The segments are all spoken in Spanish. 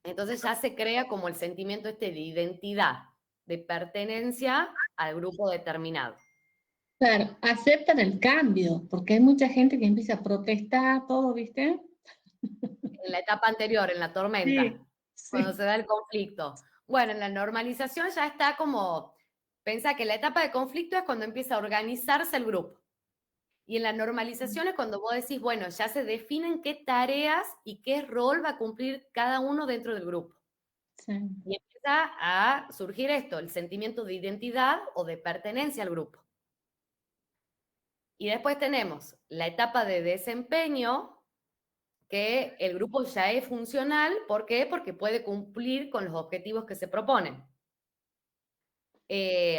Entonces ya se crea como el sentimiento este de identidad, de pertenencia al grupo determinado. Claro, aceptan el cambio, porque hay mucha gente que empieza a protestar, todo, ¿viste? En la etapa anterior, en la tormenta, Sí, cuando sí. se da el conflicto. Bueno, en la normalización ya está como, pensá que la etapa de conflicto es cuando empieza a organizarse el grupo. Y en la normalización es cuando vos decís, bueno, ya se definen qué tareas y qué rol va a cumplir cada uno dentro del grupo. Sí. Y empieza a surgir esto, el sentimiento de identidad o de pertenencia al grupo. Y después tenemos la etapa de desempeño, que el grupo ya es funcional. ¿Por qué? Porque puede cumplir con los objetivos que se proponen.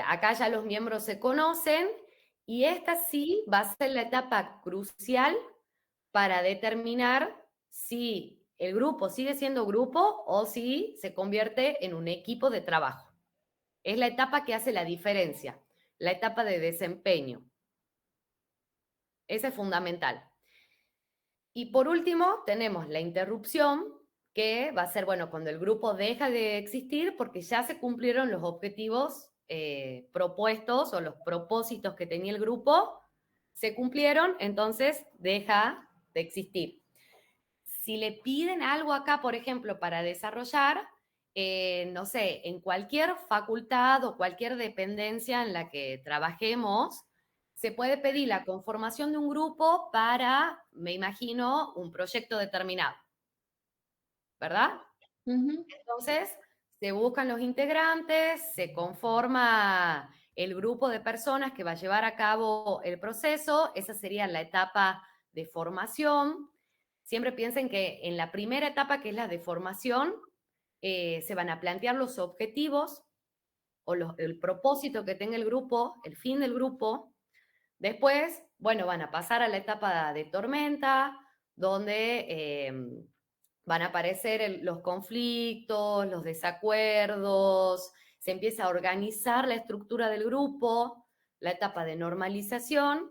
Acá ya los miembros se conocen y esta sí va a ser la etapa crucial para determinar si el grupo sigue siendo grupo o si se convierte en un equipo de trabajo. Es la etapa que hace la diferencia, la etapa de desempeño. Esa es fundamental. Y por último, tenemos la interrupción, que va a ser, bueno, cuando el grupo deja de existir porque ya se cumplieron los objetivos propuestos o los propósitos que tenía el grupo, se cumplieron, entonces deja de existir. Si le piden algo acá, por ejemplo, para desarrollar, no sé, en cualquier facultad o cualquier dependencia en la que trabajemos, se puede pedir la conformación de un grupo para, me imagino, un proyecto determinado, ¿verdad? Ujú. Entonces, se buscan los integrantes, se conforma el grupo de personas que va a llevar a cabo el proceso, esa sería la etapa de formación. Siempre piensen que en la primera etapa, que es la de formación, se van a plantear los objetivos o el propósito que tenga el grupo, el fin del grupo. Después, bueno, van a pasar a la etapa de tormenta, donde van a aparecer los conflictos, los desacuerdos, se empieza a organizar la estructura del grupo, la etapa de normalización,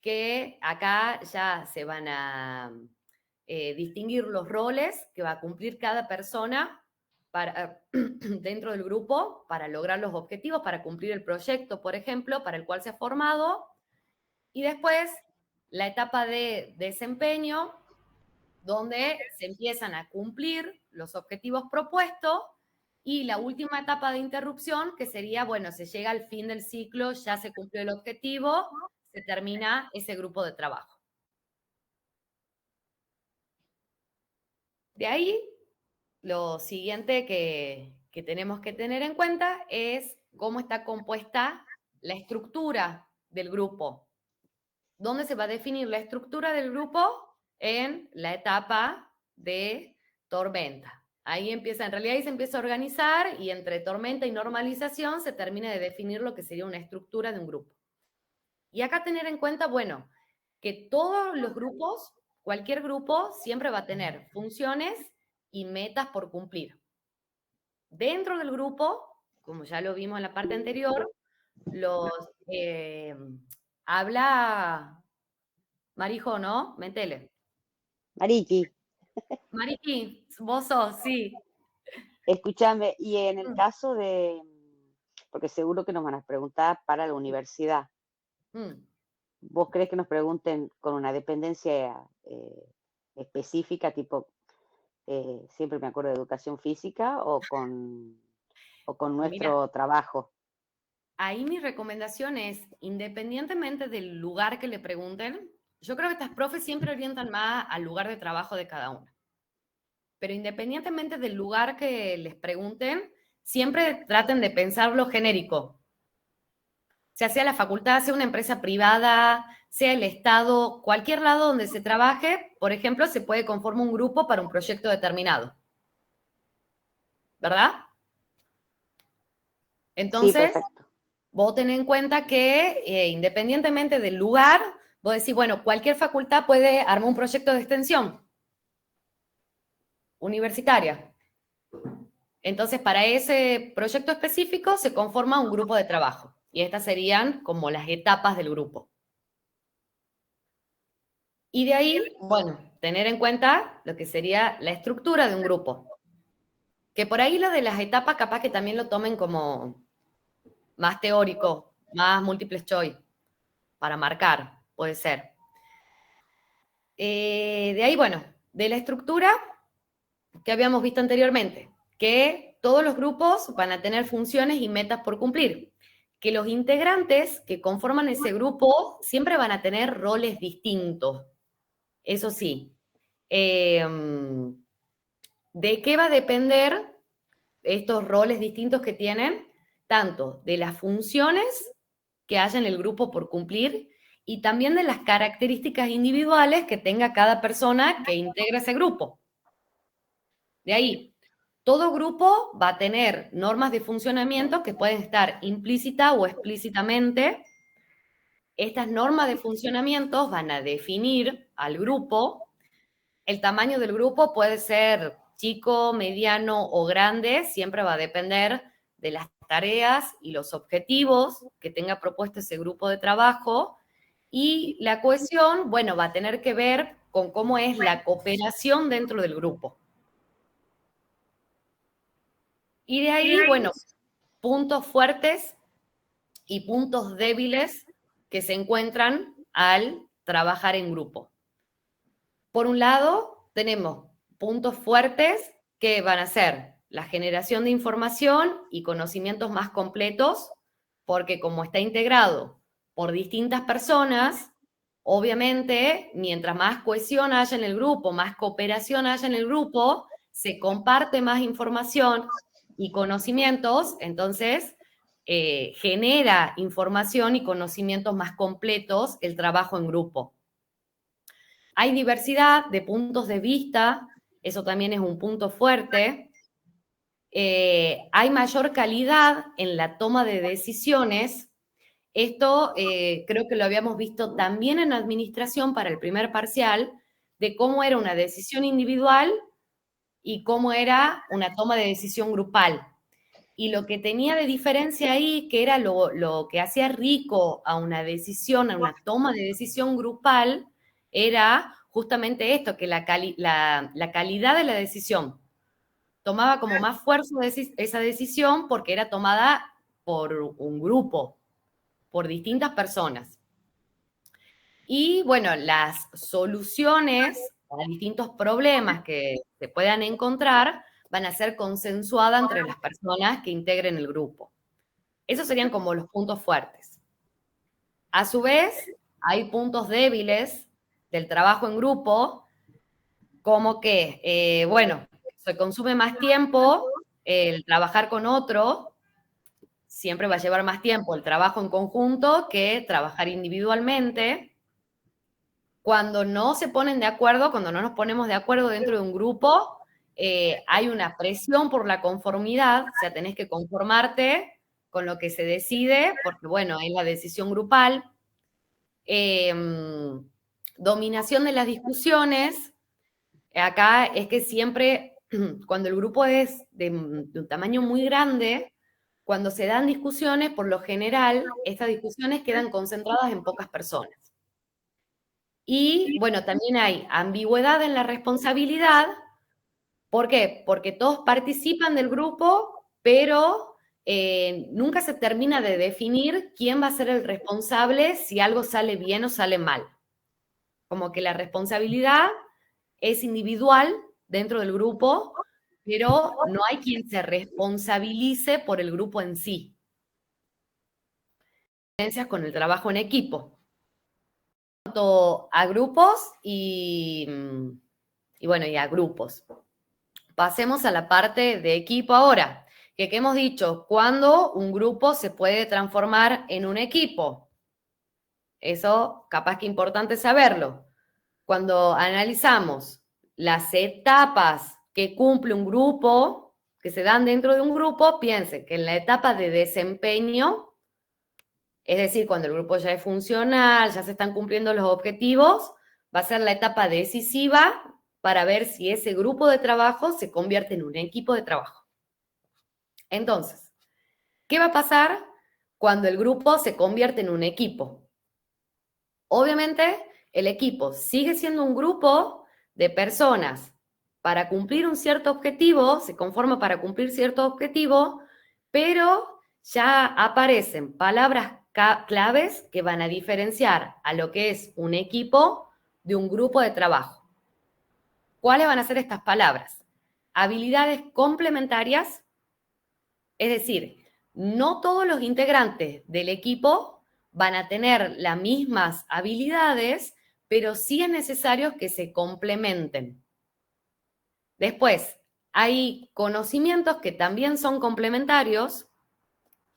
que acá ya se van a distinguir los roles que va a cumplir cada persona para, dentro del grupo para lograr los objetivos, para cumplir el proyecto, por ejemplo, para el cual se ha formado. Y después la etapa de desempeño, donde se empiezan a cumplir los objetivos propuestos, y la última etapa de interrupción, que sería, bueno, se llega al fin del ciclo, ya se cumplió el objetivo, se termina ese grupo de trabajo. De ahí, lo siguiente que tenemos que tener en cuenta es cómo está compuesta la estructura del grupo. ¿Dónde se va a definir la estructura del grupo? En la etapa de tormenta. Ahí empieza, en realidad ahí se empieza a organizar y entre tormenta y normalización se termina de definir lo que sería una estructura de un grupo. Y acá tener en cuenta, bueno, que todos los grupos, cualquier grupo, siempre va a tener funciones y metas por cumplir. Dentro del grupo, como ya lo vimos en la parte anterior, los habla Marijo, ¿no? Mentele. Mariki, Mariki, vos sos, sí. escúchame, y en el Mm, caso de, porque seguro que nos van a preguntar para la universidad, mm. ¿vos crees que nos pregunten con una dependencia específica, tipo, siempre me acuerdo de educación física, o con Mira, nuestro trabajo? ahí mi recomendación es, independientemente del lugar que le pregunten, yo creo que estas profes siempre orientan más al lugar de trabajo de cada uno. Pero independientemente del lugar que les pregunten, siempre traten de pensar lo genérico. Sea la facultad, sea una empresa privada, sea el Estado, cualquier lado donde se trabaje, por ejemplo, se puede conformar un grupo para un proyecto determinado, ¿verdad? Sí, Entonces, perfecto. vos tenés en cuenta que independientemente del lugar, vos decís, bueno, cualquier facultad puede armar un proyecto de extensión universitaria. Entonces, para ese proyecto específico se conforma un grupo de trabajo. Y estas serían como las etapas del grupo. Y de ahí, bueno, tener en cuenta lo que sería la estructura de un grupo. Que por ahí lo de las etapas capaz que también lo tomen como más teórico, más múltiples choice, para marcar, puede ser. De ahí, bueno, de la estructura que habíamos visto anteriormente, que todos los grupos van a tener funciones y metas por cumplir, que los integrantes que conforman ese grupo siempre van a tener roles distintos, eso sí. ¿De qué va a depender estos roles distintos que tienen? Tanto de las funciones que haya en el grupo por cumplir y también de las características individuales que tenga cada persona que integra ese grupo. De ahí, todo grupo va a tener normas de funcionamiento que pueden estar implícita o explícitamente. Estas normas de funcionamiento van a definir al grupo. El tamaño del grupo puede ser chico, mediano o grande, siempre va a depender de las tareas y los objetivos que tenga propuesto ese grupo de trabajo. Y la cohesión, bueno, va a tener que ver con cómo es la cooperación dentro del grupo. Y de ahí, bueno, puntos fuertes y puntos débiles que se encuentran al trabajar en grupo. Por un lado, tenemos puntos fuertes que van a ser la generación de información y conocimientos más completos, porque como está integrado por distintas personas, obviamente, mientras más cohesión haya en el grupo, más cooperación haya en el grupo, se comparte más información y conocimientos, entonces genera información y conocimientos más completos el trabajo en grupo. Hay diversidad de puntos de vista, eso también es un punto fuerte. Hay mayor calidad en la toma de decisiones. Esto creo que lo habíamos visto también en administración para el primer parcial, de cómo era una decisión individual y cómo era una toma de decisión grupal. Y lo que tenía de diferencia ahí, que era lo que hacía rico a una decisión, a una toma de decisión grupal, era justamente esto, que la calidad de la decisión tomaba como más fuerza esa decisión porque era tomada por un grupo, por distintas personas. Y bueno, las soluciones a distintos problemas que se puedan encontrar van a ser consensuadas entre las personas que integren el grupo. Esos serían como los puntos fuertes. A su vez, hay puntos débiles del trabajo en grupo, como que, bueno, se consume más tiempo el trabajar con otro, siempre va a llevar más tiempo el trabajo en conjunto que trabajar individualmente. Cuando no se ponen de acuerdo, cuando no nos ponemos de acuerdo dentro de un grupo, hay una presión por la conformidad, o sea, tenés que conformarte con lo que se decide, porque bueno, es la decisión grupal. Dominación de las discusiones, acá es que siempre, cuando el grupo es de un tamaño muy grande, cuando se dan discusiones, por lo general, estas discusiones quedan concentradas en pocas personas. Y bueno, también hay ambigüedad en la responsabilidad. ¿Por qué? Porque todos participan del grupo, pero nunca se termina de definir quién va a ser el responsable si algo sale bien o sale mal. Como que la responsabilidad es individual dentro del grupo, pero no hay quien se responsabilice por el grupo en sí. Diferencias con el trabajo en equipo. A grupos y bueno, y a grupos. Pasemos a la parte de equipo ahora, que hemos dicho, ¿cuándo un grupo se puede transformar en un equipo? Eso capaz que es importante saberlo. Cuando analizamos las etapas que cumple un grupo, que se dan dentro de un grupo, piense que en la etapa de desempeño, es decir, cuando el grupo ya es funcional, ya se están cumpliendo los objetivos, va a ser la etapa decisiva para ver si ese grupo de trabajo se convierte en un equipo de trabajo. Entonces, ¿qué va a pasar cuando el grupo se convierte en un equipo? Obviamente, el equipo sigue siendo un grupo de personas para cumplir un cierto objetivo, se conforma para cumplir cierto objetivo, pero ya aparecen palabras claves que van a diferenciar a lo que es un equipo de un grupo de trabajo. ¿Cuáles van a ser estas palabras? Habilidades complementarias, es decir, no todos los integrantes del equipo van a tener las mismas habilidades, pero sí es necesario que se complementen. Después, hay conocimientos que también son complementarios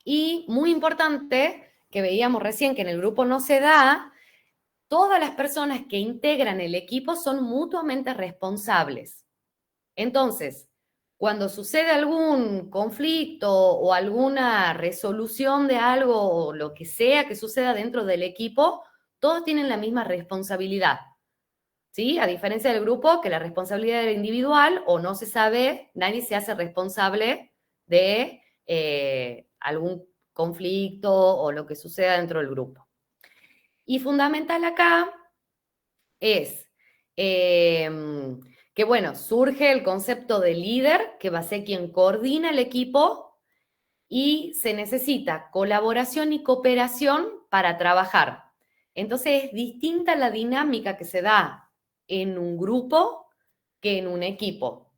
y, muy importante, que veíamos recién que en el grupo no se da, todas las personas que integran el equipo son mutuamente responsables. Entonces, cuando sucede algún conflicto o alguna resolución de algo o lo que sea que suceda dentro del equipo, todos tienen la misma responsabilidad. ¿Sí? A diferencia del grupo, que la responsabilidad era individual o no se sabe, nadie se hace responsable de algún conflicto o lo que suceda dentro del grupo. Y fundamental acá es que, bueno, surge el concepto de líder, que va a ser quien coordina el equipo, y se necesita colaboración y cooperación para trabajar. Entonces es distinta la dinámica que se da en un grupo que en un equipo.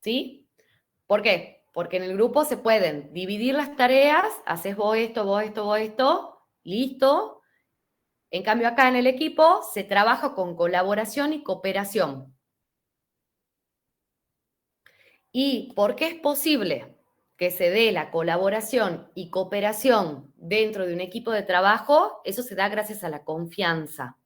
¿Sí? ¿Por qué? Porque en el grupo se pueden dividir las tareas, haces vos esto, listo. En cambio acá en el equipo se trabaja con colaboración y cooperación. ¿Y por qué es posible que se dé la colaboración y cooperación dentro de un equipo de trabajo? Eso se da gracias a la confianza.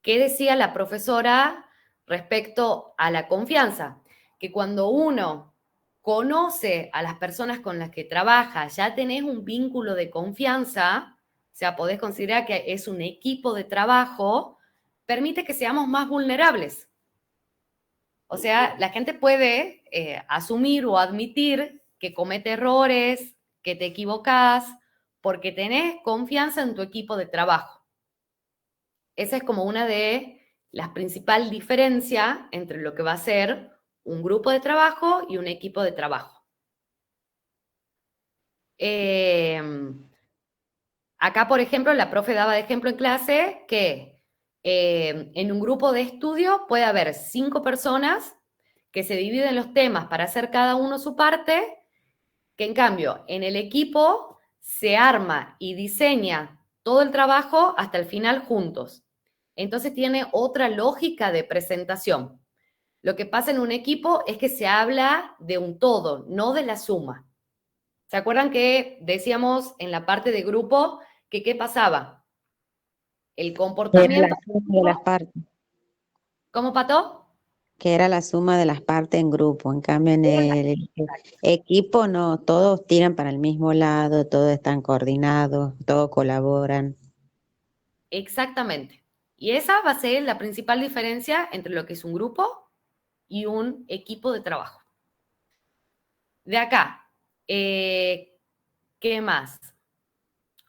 ¿Qué decía la profesora respecto a la confianza? Que cuando uno conoce a las personas con las que trabaja, ya tenés un vínculo de confianza, o sea, podés considerar que es un equipo de trabajo, permite que seamos más vulnerables. O sea, la gente puede asumir o admitir que comete errores, que te equivocás, porque tenés confianza en tu equipo de trabajo. Esa es como una de las principales diferencias entre lo que va a ser un grupo de trabajo y un equipo de trabajo. Acá, por ejemplo, la profe daba de ejemplo en clase que en un grupo de estudio puede haber 5 personas que se dividen los temas para hacer cada uno su parte, que en cambio en el equipo se arma y diseña todo el trabajo hasta el final juntos. Entonces tiene otra lógica de presentación. Lo que pasa en un equipo es que se habla de un todo, no de la suma. ¿Se acuerdan que decíamos en la parte de grupo que qué pasaba? El comportamiento... Era la suma de las partes. ¿Cómo, Pato? Que era la suma de las partes en grupo. En cambio, en el equipo no, todos tiran para el mismo lado, todos están coordinados, todos colaboran. Exactamente. Y esa va a ser la principal diferencia entre lo que es un grupo y un equipo de trabajo. De acá, ¿qué más?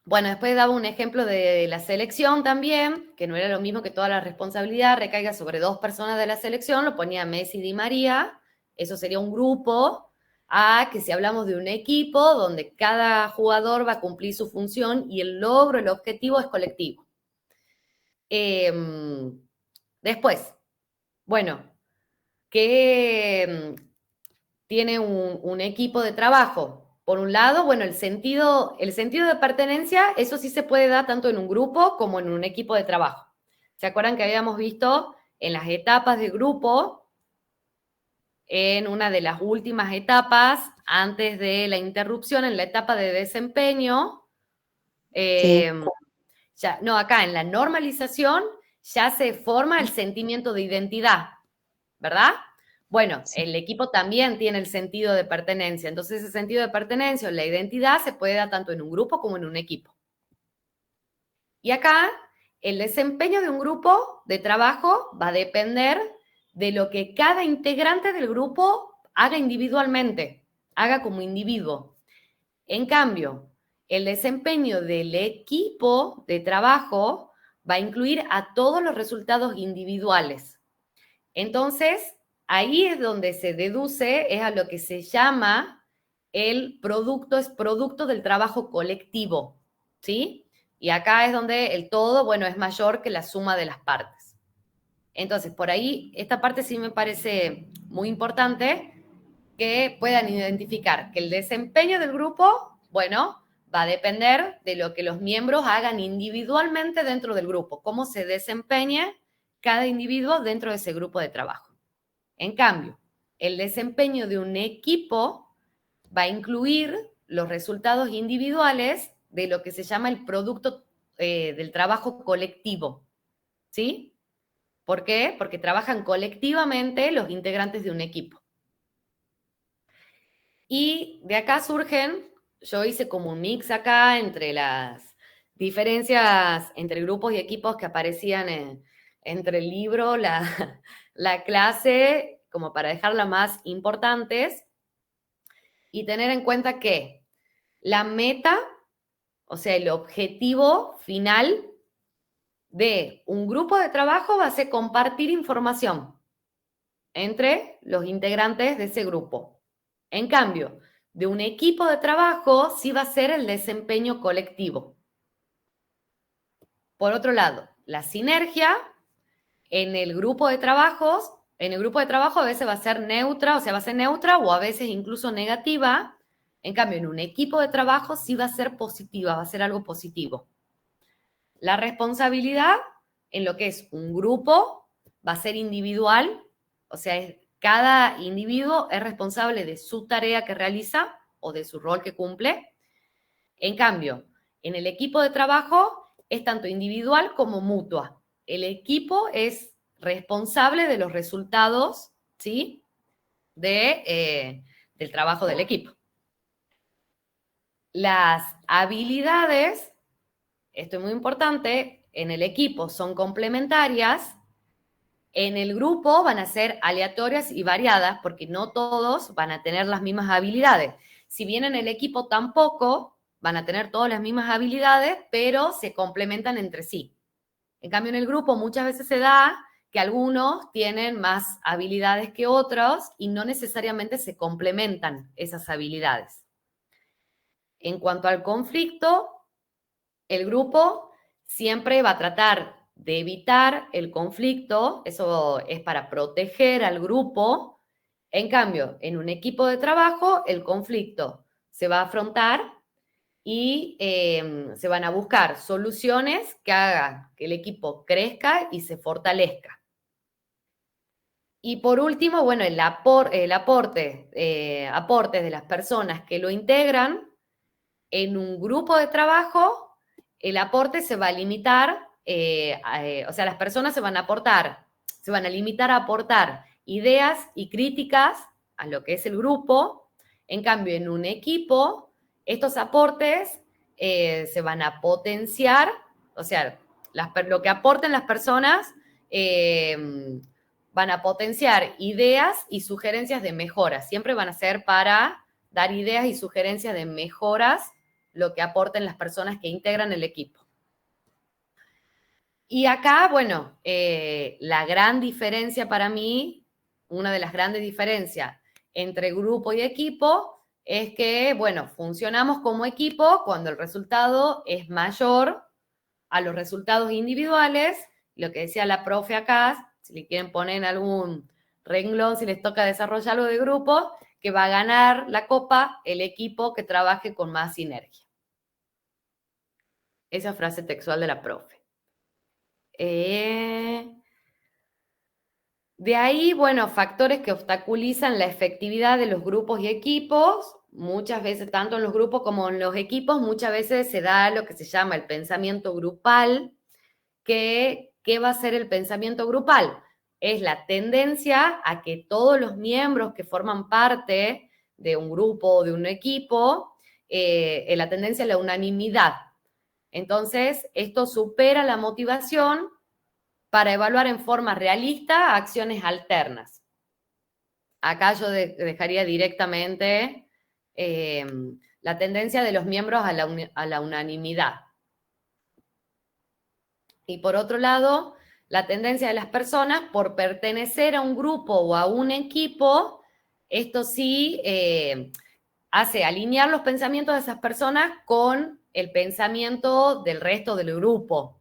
Bueno, después daba un ejemplo de la selección también, que no era lo mismo que toda la responsabilidad recaiga sobre 2 personas de la selección, lo ponía Messi y Di María, eso sería un grupo, a que si hablamos de un equipo donde cada jugador va a cumplir su función y el logro, el objetivo es colectivo. Después, bueno, que tiene un equipo de trabajo. Por un lado, bueno, el sentido de pertenencia, eso sí se puede dar tanto en un grupo como en un equipo de trabajo. ¿Se acuerdan que habíamos visto en las etapas de grupo, en una de las últimas etapas, antes de la interrupción, en la etapa de desempeño? Sí. Acá en la normalización ya se forma el sentimiento de identidad, ¿verdad? Bueno, Sí. el equipo también tiene el sentido de pertenencia. Entonces, ese sentido de pertenencia o la identidad se puede dar tanto en un grupo como en un equipo. Y acá, el desempeño de un grupo de trabajo va a depender de lo que cada integrante del grupo haga individualmente, haga como individuo. En cambio, el desempeño del equipo de trabajo va a incluir a todos los resultados individuales. Entonces, ahí es donde se deduce, es a lo que se llama el producto, es producto del trabajo colectivo, ¿sí? Y acá es donde el todo, bueno, es mayor que la suma de las partes. Entonces, por ahí, esta parte sí me parece muy importante que puedan identificar que el desempeño del grupo, bueno, va a depender de lo que los miembros hagan individualmente dentro del grupo, cómo se desempeñe cada individuo dentro de ese grupo de trabajo. En cambio, el desempeño de un equipo va a incluir los resultados individuales de lo que se llama el producto del trabajo colectivo, ¿sí? ¿Por qué? Porque trabajan colectivamente los integrantes de un equipo. Y de acá surgen, yo hice como un mix acá entre las diferencias entre grupos y equipos que aparecían entre el libro, la clase, como para dejarlas más importantes, y tener en cuenta que la meta, o sea, el objetivo final de un grupo de trabajo va a ser compartir información entre los integrantes de ese grupo. En cambio, de un equipo de trabajo sí va a ser el desempeño colectivo. Por otro lado, la sinergia en el grupo de trabajo a veces va a ser neutra, o sea, va a ser neutra o a veces incluso negativa. En cambio, en un equipo de trabajo sí va a ser positiva, va a ser algo positivo. La responsabilidad en lo que es un grupo va a ser individual, o sea, cada individuo es responsable de su tarea que realiza o de su rol que cumple. En cambio, en el equipo de trabajo es tanto individual como mutua. El equipo es responsable de los resultados, ¿sí? Del trabajo del equipo. Las habilidades, esto es muy importante, en el equipo son complementarias, en el grupo van a ser aleatorias y variadas porque no todos van a tener las mismas habilidades. Si bien en el equipo tampoco van a tener todas las mismas habilidades, pero se complementan entre sí. En cambio, en el grupo muchas veces se da que algunos tienen más habilidades que otros y no necesariamente se complementan esas habilidades. En cuanto al conflicto, el grupo siempre va a tratar de evitar el conflicto, eso es para proteger al grupo. En cambio, en un equipo de trabajo, el conflicto se va a afrontar y se van a buscar soluciones que hagan que el equipo crezca y se fortalezca. Y por último, bueno, el aportes de las personas que lo integran en un grupo de trabajo, el aporte se va a limitar, o sea, las personas se van a limitar a aportar ideas y críticas a lo que es el grupo. En cambio, en un equipo, estos aportes se van a potenciar, o sea, lo que aporten las personas van a potenciar ideas y sugerencias de mejoras. Siempre van a ser para dar ideas y sugerencias de mejoras lo que aporten las personas que integran el equipo. Y acá, bueno, la gran diferencia para mí, una de las grandes diferencias entre grupo y equipo es que, bueno, funcionamos como equipo cuando el resultado es mayor a los resultados individuales. Lo que decía la profe acá, si le quieren poner en algún renglón, si les toca desarrollar algo de grupo, que va a ganar la copa el equipo que trabaje con más sinergia. Esa frase textual de la profe. De ahí, bueno, factores que obstaculizan la efectividad de los grupos y equipos. Muchas veces, tanto en los grupos como en los equipos, muchas veces se da lo que se llama el pensamiento grupal. ¿Qué va a ser el pensamiento grupal? Es la tendencia a que todos los miembros que forman parte de un grupo o de un equipo, la tendencia a la unanimidad. Entonces, esto supera la motivación para evaluar en forma realista acciones alternas. Acá yo dejaría directamente la tendencia de los miembros a la unanimidad. Y por otro lado, la tendencia de las personas por pertenecer a un grupo o a un equipo, esto sí hace alinear los pensamientos de esas personas con el pensamiento del resto del grupo.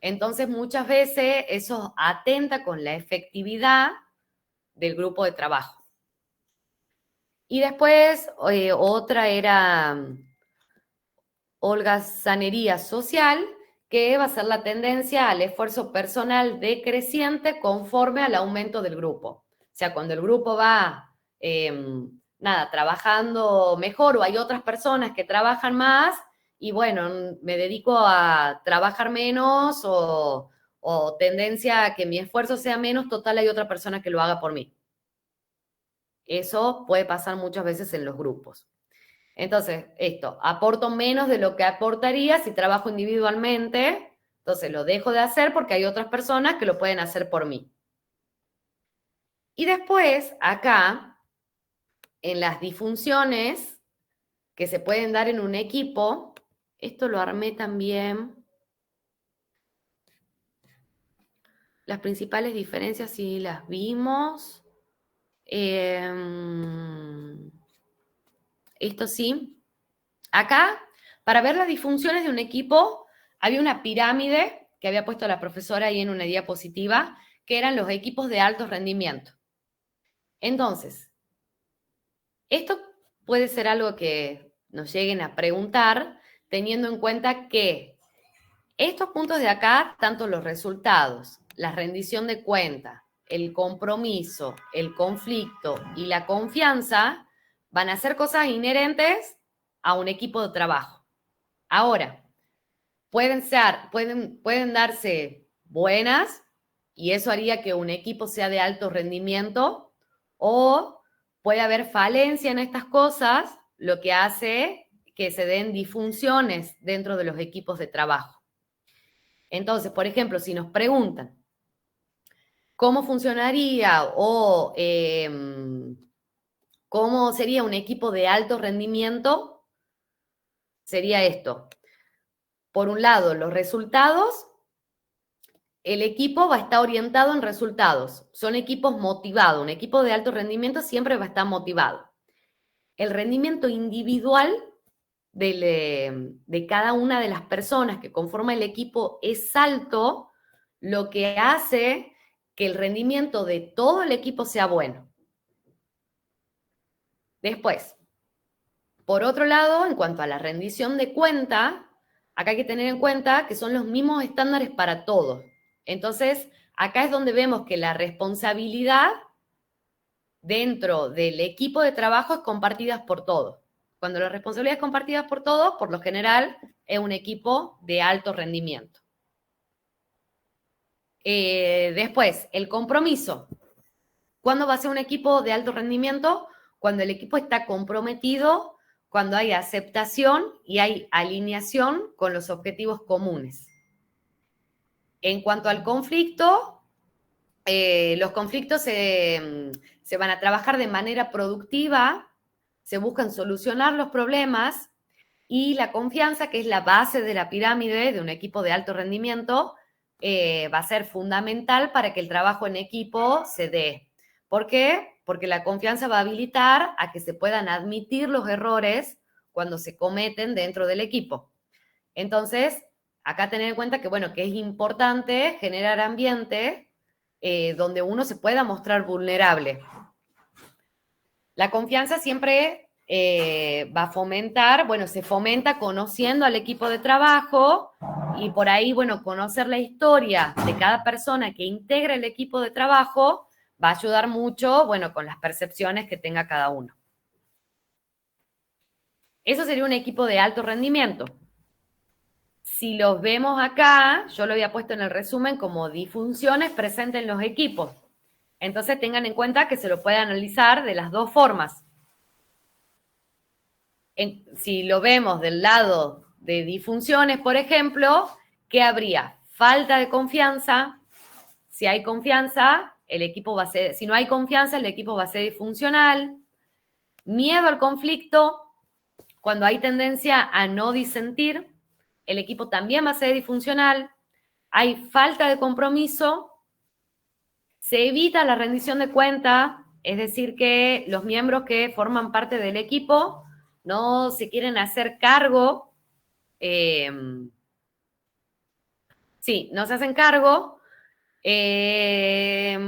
Entonces, muchas veces eso atenta con la efectividad del grupo de trabajo. Y después, otra era holgazanería social, que va a ser la tendencia al esfuerzo personal decreciente conforme al aumento del grupo. O sea, cuando el grupo va, trabajando mejor o hay otras personas que trabajan más, y bueno, me dedico a trabajar menos o tendencia a que mi esfuerzo sea menos, total hay otra persona que lo haga por mí. Eso puede pasar muchas veces en los grupos. Entonces, aporto menos de lo que aportaría si trabajo individualmente, entonces lo dejo de hacer porque hay otras personas que lo pueden hacer por mí. Y después, acá, en las disfunciones que se pueden dar en un equipo, esto lo armé también. Las principales diferencias sí las vimos. Esto sí. Acá, para ver las disfunciones de un equipo, había una pirámide que había puesto la profesora ahí en una diapositiva, que eran los equipos de alto rendimiento. Entonces, esto puede ser algo que nos lleguen a preguntar, teniendo en cuenta que estos puntos de acá, tanto los resultados, la rendición de cuenta, el compromiso, el conflicto y la confianza, van a ser cosas inherentes a un equipo de trabajo. Ahora, pueden darse buenas y eso haría que un equipo sea de alto rendimiento, o puede haber falencia en estas cosas, lo que hace que se den disfunciones dentro de los equipos de trabajo. Entonces, por ejemplo, si nos preguntan cómo funcionaría o cómo sería un equipo de alto rendimiento, sería esto. Por un lado, los resultados. El equipo va a estar orientado en resultados. Son equipos motivados. Un equipo de alto rendimiento siempre va a estar motivado. El rendimiento individual de cada una de las personas que conforman el equipo es alto, lo que hace que el rendimiento de todo el equipo sea bueno. Después, por otro lado, en cuanto a la rendición de cuenta, acá hay que tener en cuenta que son los mismos estándares para todos. Entonces, acá es donde vemos que la responsabilidad dentro del equipo de trabajo es compartida por todos. Cuando la responsabilidad es compartida por todos, por lo general, es un equipo de alto rendimiento. Después, el compromiso. ¿Cuándo va a ser un equipo de alto rendimiento? Cuando el equipo está comprometido, cuando hay aceptación y hay alineación con los objetivos comunes. En cuanto al conflicto, los conflictos se van a trabajar de manera productiva, se buscan solucionar los problemas, y la confianza, que es la base de la pirámide de un equipo de alto rendimiento, va a ser fundamental para que el trabajo en equipo se dé. ¿Por qué? Porque la confianza va a habilitar a que se puedan admitir los errores cuando se cometen dentro del equipo. Entonces, acá tener en cuenta que, bueno, que es importante generar ambiente donde uno se pueda mostrar vulnerable. La confianza siempre va a fomentar, bueno, se fomenta conociendo al equipo de trabajo, y por ahí, bueno, conocer la historia de cada persona que integra el equipo de trabajo va a ayudar mucho, bueno, con las percepciones que tenga cada uno. Eso sería un equipo de alto rendimiento. Si los vemos acá, yo lo había puesto en el resumen como disfunciones presentes en los equipos. Entonces tengan en cuenta que se lo puede analizar de las dos formas. Si lo vemos del lado de disfunciones, por ejemplo, ¿qué habría? Falta de confianza. Si hay confianza, el equipo va a ser, si no hay confianza, el equipo va a ser disfuncional. Miedo al conflicto. Cuando hay tendencia a no disentir, el equipo también va a ser disfuncional. hay falta de compromiso, se evita la rendición de cuenta, es decir, que los miembros que forman parte del equipo no se quieren hacer cargo, no se hacen cargo de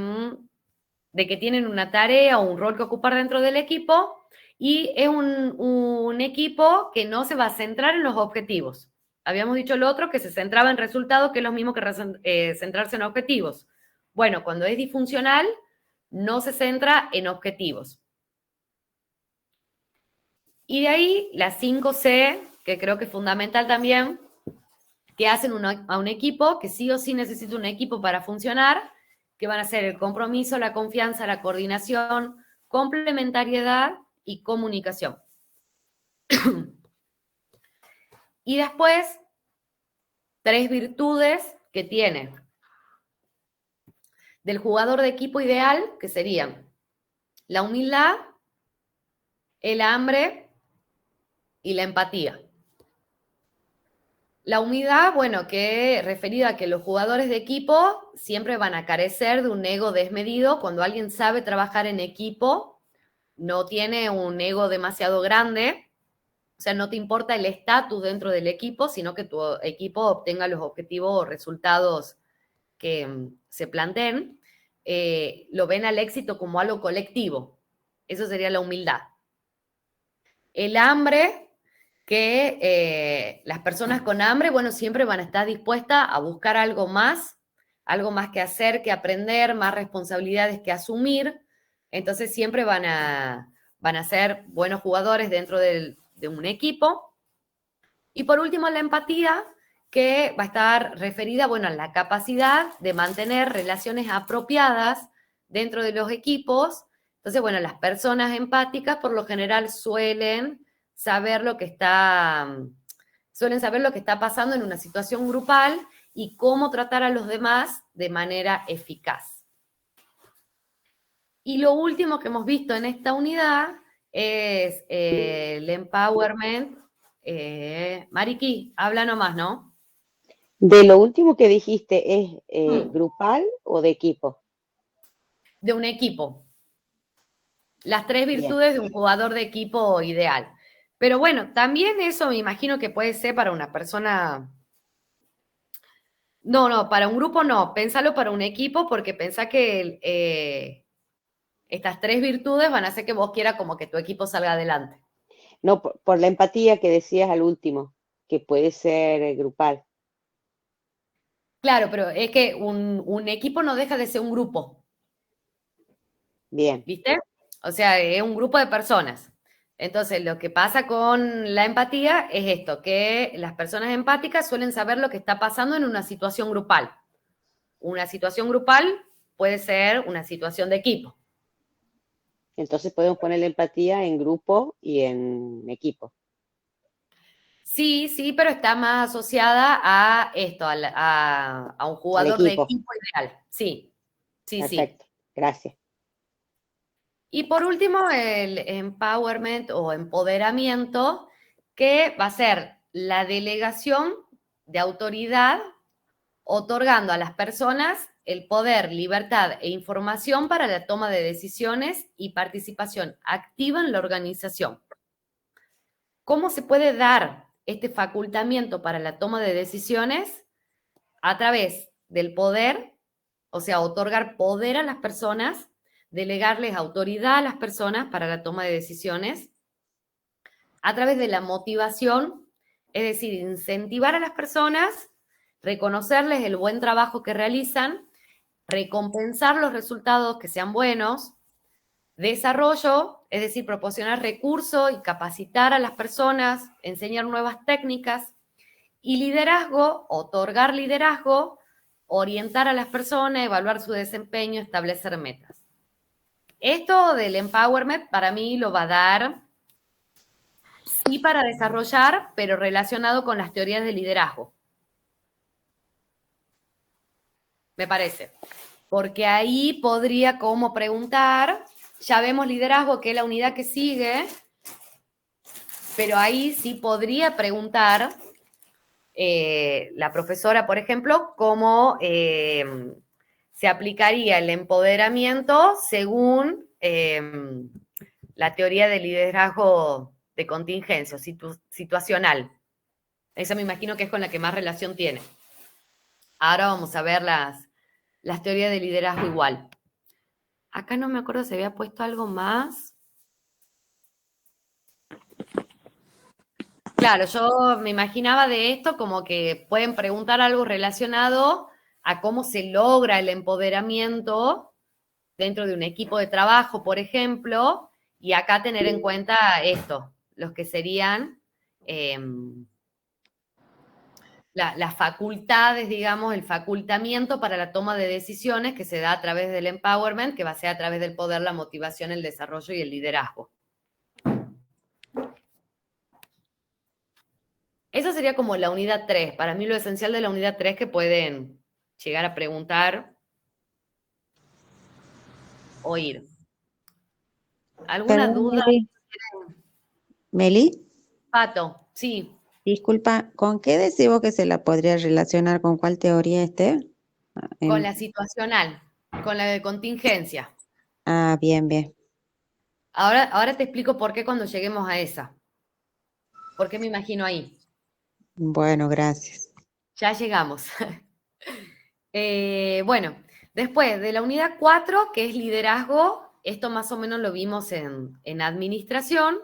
que tienen una tarea o un rol que ocupar dentro del equipo, y es un equipo que no se va a centrar en los objetivos. Habíamos dicho lo otro, que se centraba en resultados, que es lo mismo que centrarse en objetivos. Bueno, cuando es disfuncional, no se centra en objetivos. Y de ahí las 5C, que creo que es fundamental también, que hacen a un equipo, que sí o sí necesita un equipo para funcionar, que van a ser el compromiso, la confianza, la coordinación, complementariedad y comunicación. Y después, 3 virtudes que tiene del jugador de equipo ideal, que serían la humildad, el hambre y la empatía. La humildad, bueno, que referida a que los jugadores de equipo siempre van a carecer de un ego desmedido. Cuando alguien sabe trabajar en equipo, no tiene un ego demasiado grande, o sea, no te importa el estatus dentro del equipo, sino que tu equipo obtenga los objetivos o resultados que se planteen. Lo ven al éxito como algo colectivo. Eso sería la humildad. El hambre, que las personas con hambre, bueno, siempre van a estar dispuestas a buscar algo más que hacer, que aprender, más responsabilidades que asumir. Entonces siempre van a ser buenos jugadores dentro de un equipo. Y por último, la empatía, que va a estar referida, bueno, a la capacidad de mantener relaciones apropiadas dentro de los equipos. Entonces, bueno, las personas empáticas por lo general suelen saber lo que está pasando en una situación grupal y cómo tratar a los demás de manera eficaz. Y lo último que hemos visto en esta unidad es el empowerment. Mariqui, habla nomás, ¿no? De lo último que dijiste, ¿es grupal o de equipo? De un equipo. Las 3 virtudes de un jugador de equipo ideal. Pero bueno, también eso me imagino que puede ser para una persona. No, para un grupo no. Pénsalo para un equipo, porque pensá que estas 3 virtudes van a hacer que vos quieras como que tu equipo salga adelante. No, por la empatía que decías al último, que puede ser grupal. Claro, pero es que un equipo no deja de ser un grupo. Bien. ¿Viste? O sea, es un grupo de personas. Entonces, lo que pasa con la empatía es esto, que las personas empáticas suelen saber lo que está pasando en una situación grupal. Una situación grupal puede ser una situación de equipo. Entonces podemos poner la empatía en grupo y en equipo. Sí, pero está más asociada a esto, a un jugador de equipo ideal. Sí. Perfecto, gracias. Y por último, el empowerment o empoderamiento, que va a ser la delegación de autoridad, otorgando a las personas el poder, libertad e información para la toma de decisiones y participación activa en la organización. ¿Cómo se puede dar este facultamiento para la toma de decisiones? A través del poder, o sea, otorgar poder a las personas, delegarles autoridad a las personas para la toma de decisiones, a través de la motivación, es decir, incentivar a las personas, reconocerles el buen trabajo que realizan, recompensar los resultados que sean buenos, desarrollo, es decir, proporcionar recursos y capacitar a las personas, enseñar nuevas técnicas, y liderazgo, otorgar liderazgo, orientar a las personas, evaluar su desempeño, establecer metas. Esto del empowerment para mí lo va a dar, sí, para desarrollar, pero relacionado con las teorías de liderazgo. Me parece. Porque ahí podría como preguntar, ya vemos liderazgo, que es la unidad que sigue, pero ahí sí podría preguntar la profesora, por ejemplo, cómo se aplicaría el empoderamiento según la teoría del liderazgo de contingencia, situacional. Esa me imagino que es con la que más relación tiene. Ahora vamos a ver las teorías de liderazgo igual. Acá no me acuerdo si había puesto algo más. Claro, yo me imaginaba de esto como que pueden preguntar algo relacionado a cómo se logra el empoderamiento dentro de un equipo de trabajo, por ejemplo, y acá tener en cuenta esto, los que serían las facultades, digamos, el facultamiento para la toma de decisiones que se da a través del empowerment, que va a ser a través del poder, la motivación, el desarrollo y el liderazgo. Esa sería como la unidad 3. Para mí lo esencial de la unidad 3 que pueden llegar a preguntar o ir. ¿Alguna Perdón, duda? Meli, Pato, sí. disculpa, ¿con qué decís vos que se la podría relacionar con cuál teoría esté? Con la situacional, con la de contingencia. Ah, bien, bien. Ahora te explico por qué cuando lleguemos a esa. ¿Por qué me imagino ahí? Bueno, gracias. Ya llegamos. Bueno, después de la unidad 4, que es liderazgo, esto más o menos lo vimos en administración,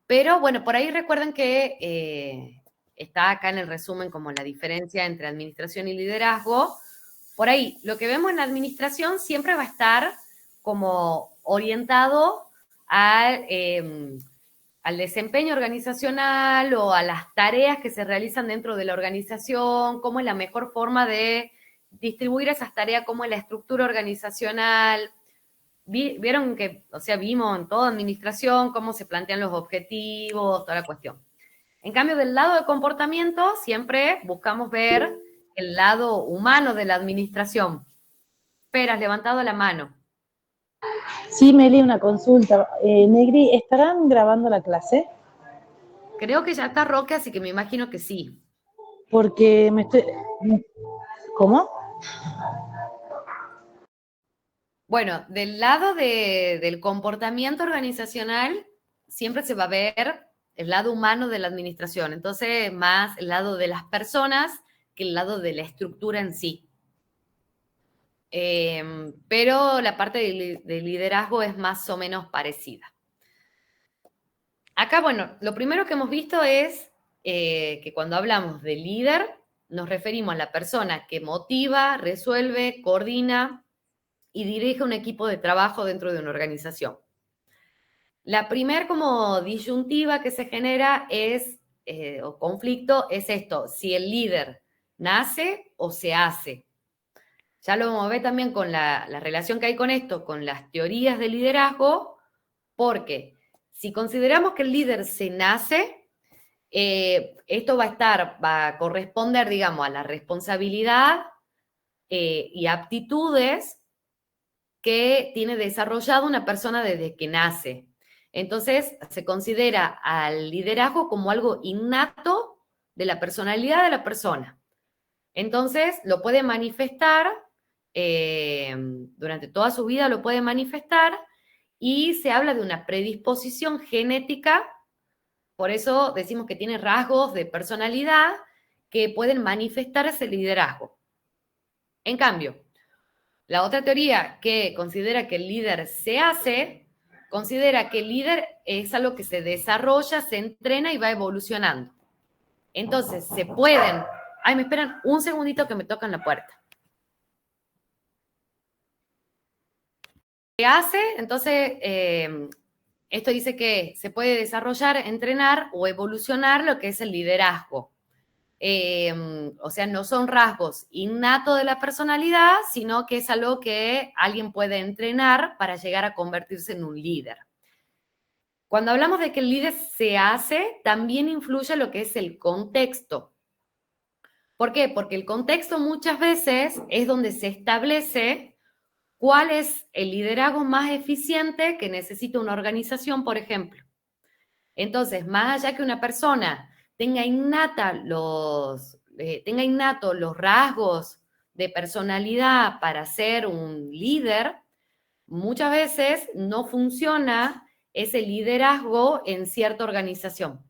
pero bueno, por ahí recuerden que está acá en el resumen como la diferencia entre administración y liderazgo. Por ahí, lo que vemos en administración siempre va a estar como orientado al desempeño organizacional o a las tareas que se realizan dentro de la organización, cómo es la mejor forma de distribuir esas tareas, cómo es la estructura organizacional. Vieron que, o sea, vimos en toda administración cómo se plantean los objetivos, toda la cuestión. En cambio, del lado de comportamiento, siempre buscamos ver el lado humano de la administración. Espera, has levantado la mano. Sí, Meli, una consulta. Negri, ¿estarán grabando la clase? Creo que ya está Roque, así que me imagino que sí. Porque me estoy... ¿Cómo? Bueno, del lado del comportamiento organizacional, siempre se va a ver el lado humano de la administración. Entonces, más el lado de las personas que el lado de la estructura en sí. Pero la parte de liderazgo es más o menos parecida. Acá, bueno, lo primero que hemos visto es que cuando hablamos de líder, nos referimos a la persona que motiva, resuelve, coordina y dirige un equipo de trabajo dentro de una organización. La primer como disyuntiva que se genera es, o conflicto, es esto, si el líder nace o se hace. Ya lo vamos a ver también con la relación que hay con esto, con las teorías de liderazgo, porque si consideramos que el líder se nace, esto va a corresponder, digamos, a la responsabilidad y aptitudes que tiene desarrollado una persona desde que nace. Entonces, se considera al liderazgo como algo innato de la personalidad de la persona. Entonces, lo puede manifestar, durante toda su vida lo puede manifestar, y se habla de una predisposición genética, por eso decimos que tiene rasgos de personalidad que pueden manifestar ese liderazgo. En cambio, la otra teoría que considera que el líder se hace, considera que el líder es algo que se desarrolla, se entrena y va evolucionando. Entonces, se pueden... Ay, me esperan un segundito que me tocan la puerta. Se hace, entonces, esto dice que se puede desarrollar, entrenar o evolucionar lo que es el liderazgo. O sea, no son rasgos innatos de la personalidad, sino que es algo que alguien puede entrenar para llegar a convertirse en un líder. Cuando hablamos de que el líder se hace, también influye lo que es el contexto. ¿Por qué? Porque el contexto muchas veces es donde se establece cuál es el liderazgo más eficiente que necesita una organización, por ejemplo. Entonces, más allá que una persona tenga innata tenga innato los rasgos de personalidad para ser un líder, muchas veces no funciona ese liderazgo en cierta organización.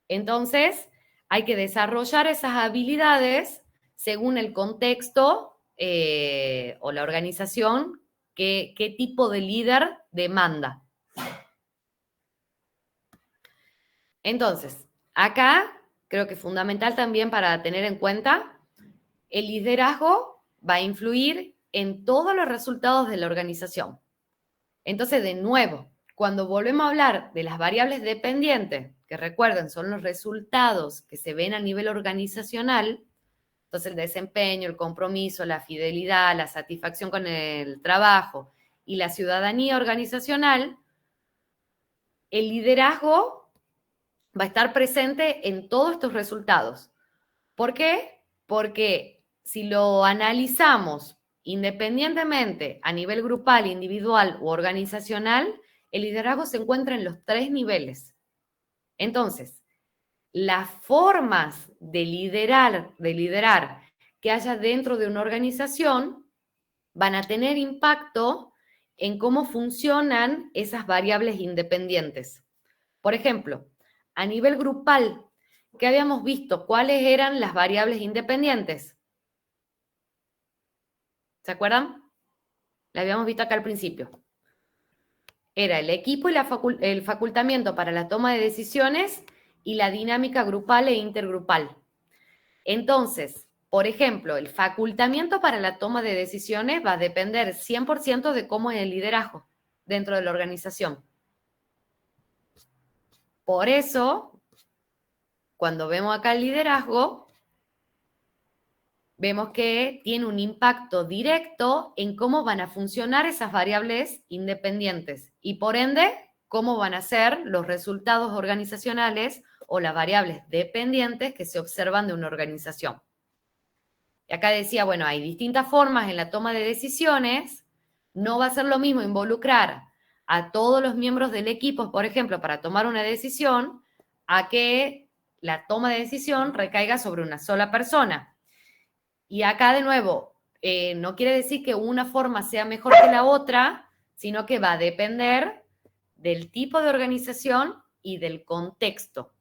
Entonces, hay que desarrollar esas habilidades según el contexto o la organización, qué tipo de líder demanda. Entonces, acá creo que es fundamental también para tener en cuenta, el liderazgo va a influir en todos los resultados de la organización. Entonces, de nuevo, cuando volvemos a hablar de las variables dependientes, que recuerden, son los resultados que se ven a nivel organizacional, entonces el desempeño, el compromiso, la fidelidad, la satisfacción con el trabajo y la ciudadanía organizacional, el liderazgo va a estar presente en todos estos resultados. ¿Por qué? Porque si lo analizamos independientemente a nivel grupal, individual u organizacional, el liderazgo se encuentra en los 3 niveles. Entonces, las formas de liderar que haya dentro de una organización van a tener impacto en cómo funcionan esas variables independientes. Por ejemplo, a nivel grupal, ¿qué habíamos visto? ¿Cuáles eran las variables independientes? ¿Se acuerdan? La habíamos visto acá al principio. Era el equipo y el facultamiento para la toma de decisiones y la dinámica grupal e intergrupal. Entonces, por ejemplo, el facultamiento para la toma de decisiones va a depender 100% de cómo es el liderazgo dentro de la organización. Por eso, cuando vemos acá el liderazgo, vemos que tiene un impacto directo en cómo van a funcionar esas variables independientes y, por ende, cómo van a ser los resultados organizacionales o las variables dependientes que se observan de una organización. Y acá decía, bueno, hay distintas formas en la toma de decisiones. No va a ser lo mismo involucrar a todos los miembros del equipo, por ejemplo, para tomar una decisión, a que la toma de decisión recaiga sobre una sola persona. Y acá, de nuevo, no quiere decir que una forma sea mejor que la otra, sino que va a depender del tipo de organización y del contexto.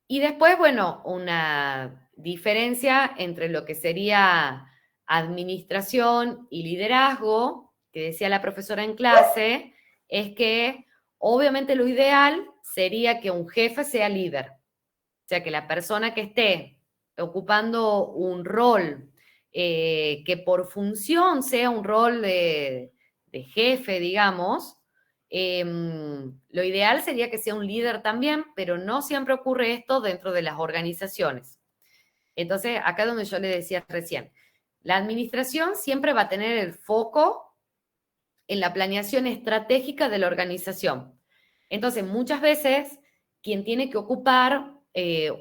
Y después, bueno, una diferencia entre lo que sería administración y liderazgo, que decía la profesora en clase, es que obviamente lo ideal sería que un jefe sea líder. O sea, que la persona que esté ocupando un rol que por función sea un rol de jefe, digamos, lo ideal sería que sea un líder también, pero no siempre ocurre esto dentro de las organizaciones. Entonces, acá es donde yo le decía recién, la administración siempre va a tener el foco en la planeación estratégica de la organización. Entonces, muchas veces, quien tiene que ocupar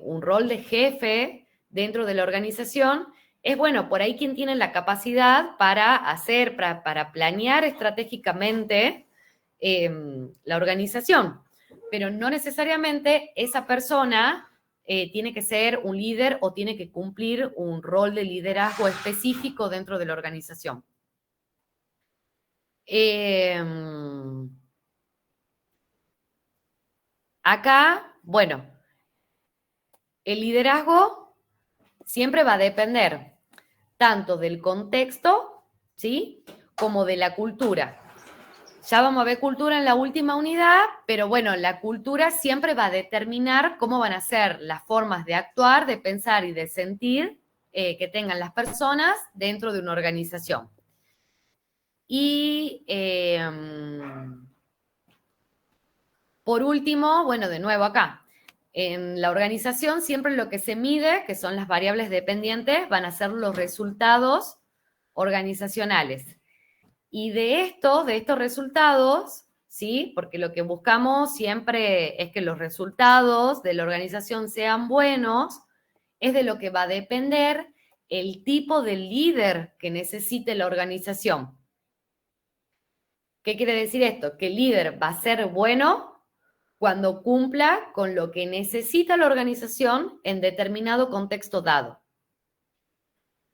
un rol de jefe dentro de la organización es, bueno, por ahí quien tiene la capacidad para planear estratégicamente la organización, pero no necesariamente esa persona tiene que ser un líder o tiene que cumplir un rol de liderazgo específico dentro de la organización. Acá, bueno, el liderazgo siempre va a depender tanto del contexto, ¿sí?, como de la cultura. Ya vamos a ver cultura en la última unidad, pero bueno, la cultura siempre va a determinar cómo van a ser las formas de actuar, de pensar y de sentir que tengan las personas dentro de una organización. Y por último, bueno, de nuevo acá, en la organización siempre lo que se mide, que son las variables dependientes, van a ser los resultados organizacionales. Y de estos resultados, ¿sí?, porque lo que buscamos siempre es que los resultados de la organización sean buenos, es de lo que va a depender el tipo de líder que necesite la organización. ¿Qué quiere decir esto? Que el líder va a ser bueno cuando cumpla con lo que necesita la organización en determinado contexto dado.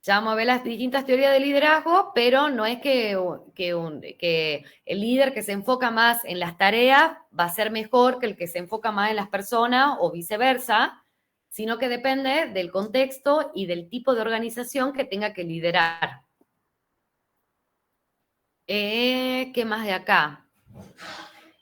Ya vamos a ver las distintas teorías de liderazgo, pero no es que el líder que se enfoca más en las tareas va a ser mejor que el que se enfoca más en las personas o viceversa, sino que depende del contexto y del tipo de organización que tenga que liderar. ¿Qué más de acá?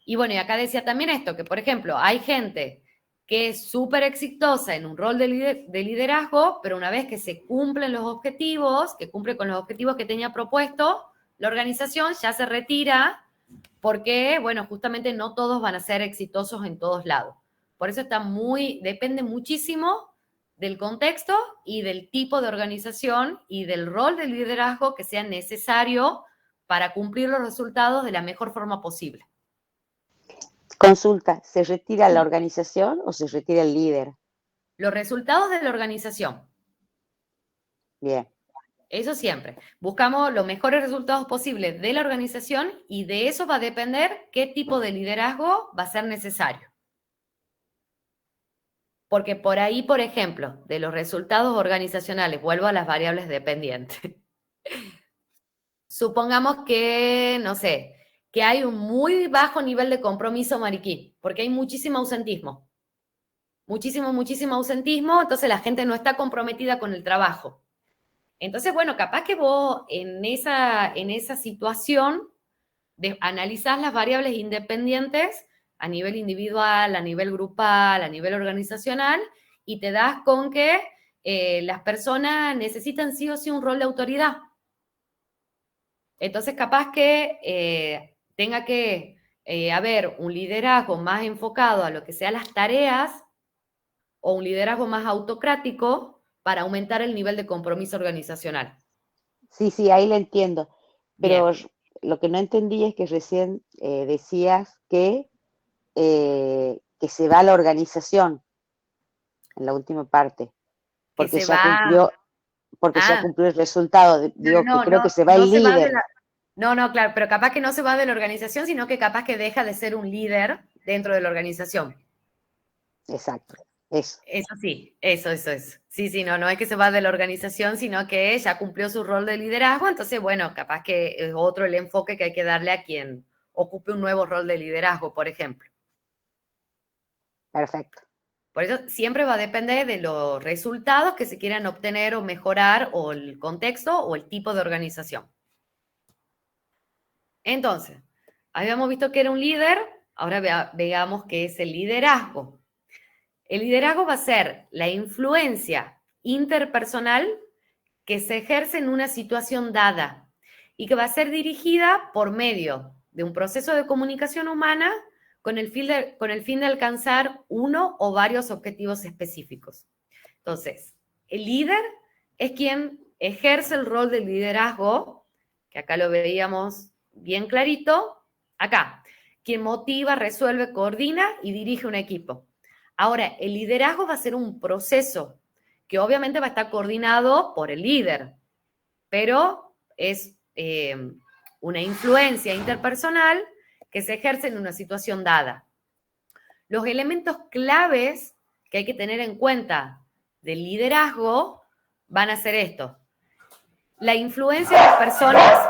Y bueno, y acá decía también esto, que por ejemplo, hay gente que es súper exitosa en un rol de liderazgo, pero una vez que se cumplen los objetivos, que cumple con los objetivos que tenía propuesto, la organización ya se retira porque, bueno, justamente no todos van a ser exitosos en todos lados. Por eso depende muchísimo del contexto y del tipo de organización y del rol de liderazgo que sea necesario para cumplir los resultados de la mejor forma posible. Consulta, ¿se retira la organización o se retira el líder? Los resultados de la organización. Bien. Eso siempre. Buscamos los mejores resultados posibles de la organización y de eso va a depender qué tipo de liderazgo va a ser necesario. Porque por ahí, por ejemplo, de los resultados organizacionales, vuelvo a las variables dependientes. Supongamos que, no sé, que hay un muy bajo nivel de compromiso mariquí, porque hay muchísimo ausentismo. Muchísimo ausentismo, entonces la gente no está comprometida con el trabajo. Entonces, bueno, capaz que vos en esa situación analizás las variables independientes a nivel individual, a nivel grupal, a nivel organizacional, y te das con que las personas necesitan sí o sí un rol de autoridad. Entonces, capaz que tenga que haber un liderazgo más enfocado a lo que sean las tareas o un liderazgo más autocrático para aumentar el nivel de compromiso organizacional. Sí, ahí lo entiendo. Pero Bien. lo que no entendí es que recién decías que se va a la organización en la última parte, porque ya cumplió, ya cumplió el resultado. Digo que creo que se va el líder. No, claro, pero capaz que no se va de la organización, sino que capaz que deja de ser un líder dentro de la organización. Exacto, eso. Eso sí, eso. Sí, no es que se va de la organización, sino que ya cumplió su rol de liderazgo, entonces, bueno, capaz que es otro el enfoque que hay que darle a quien ocupe un nuevo rol de liderazgo, por ejemplo. Perfecto. Por eso siempre va a depender de los resultados que se quieran obtener o mejorar, o el contexto o el tipo de organización. Entonces, habíamos visto que era un líder, ahora veamos qué es el liderazgo. El liderazgo va a ser la influencia interpersonal que se ejerce en una situación dada y que va a ser dirigida por medio de un proceso de comunicación humana con el fin de alcanzar uno o varios objetivos específicos. Entonces, el líder es quien ejerce el rol del liderazgo, que acá lo veíamos bien clarito, acá, quien motiva, resuelve, coordina y dirige un equipo. Ahora, el liderazgo va a ser un proceso que obviamente va a estar coordinado por el líder, pero es una influencia interpersonal que se ejerce en una situación dada. Los elementos claves que hay que tener en cuenta del liderazgo van a ser estos. La influencia de las personas...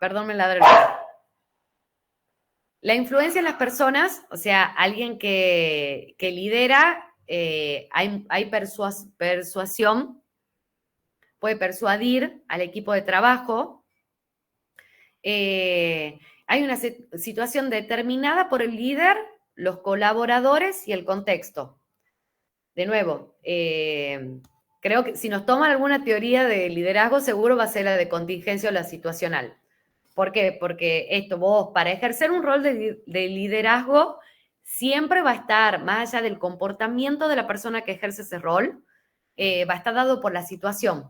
Perdón, me ladré el perro. La influencia en las personas, o sea, alguien que lidera, hay persuasión, puede persuadir al equipo de trabajo. Hay una situación determinada por el líder, los colaboradores y el contexto. De nuevo, creo que si nos toman alguna teoría de liderazgo, seguro va a ser la de contingencia o la situacional. ¿Por qué? Porque vos, para ejercer un rol de liderazgo, siempre va a estar, más allá del comportamiento de la persona que ejerce ese rol, va a estar dado por la situación.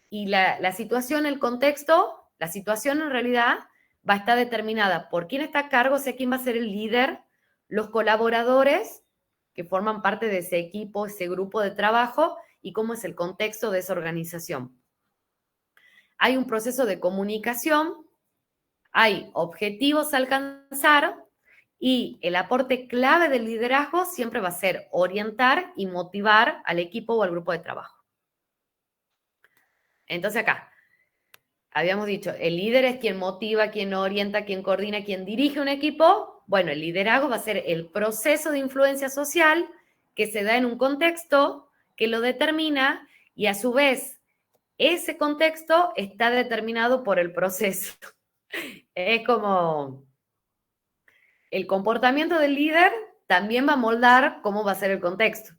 Y la situación, el contexto, la situación en realidad va a estar determinada por quién está a cargo, o sea, quién va a ser el líder, los colaboradores que forman parte de ese equipo, ese grupo de trabajo, y cómo es el contexto de esa organización. Hay un proceso de comunicación, hay objetivos a alcanzar Y el aporte clave del liderazgo siempre va a ser orientar y motivar al equipo o al grupo de trabajo. Entonces acá, habíamos dicho, el líder es quien motiva, quien orienta, quien coordina, quien dirige un equipo. Bueno, el liderazgo va a ser el proceso de influencia social que se da en un contexto que lo determina y a su vez ese contexto está determinado por el proceso. Es como el comportamiento del líder también va a moldar cómo va a ser el contexto.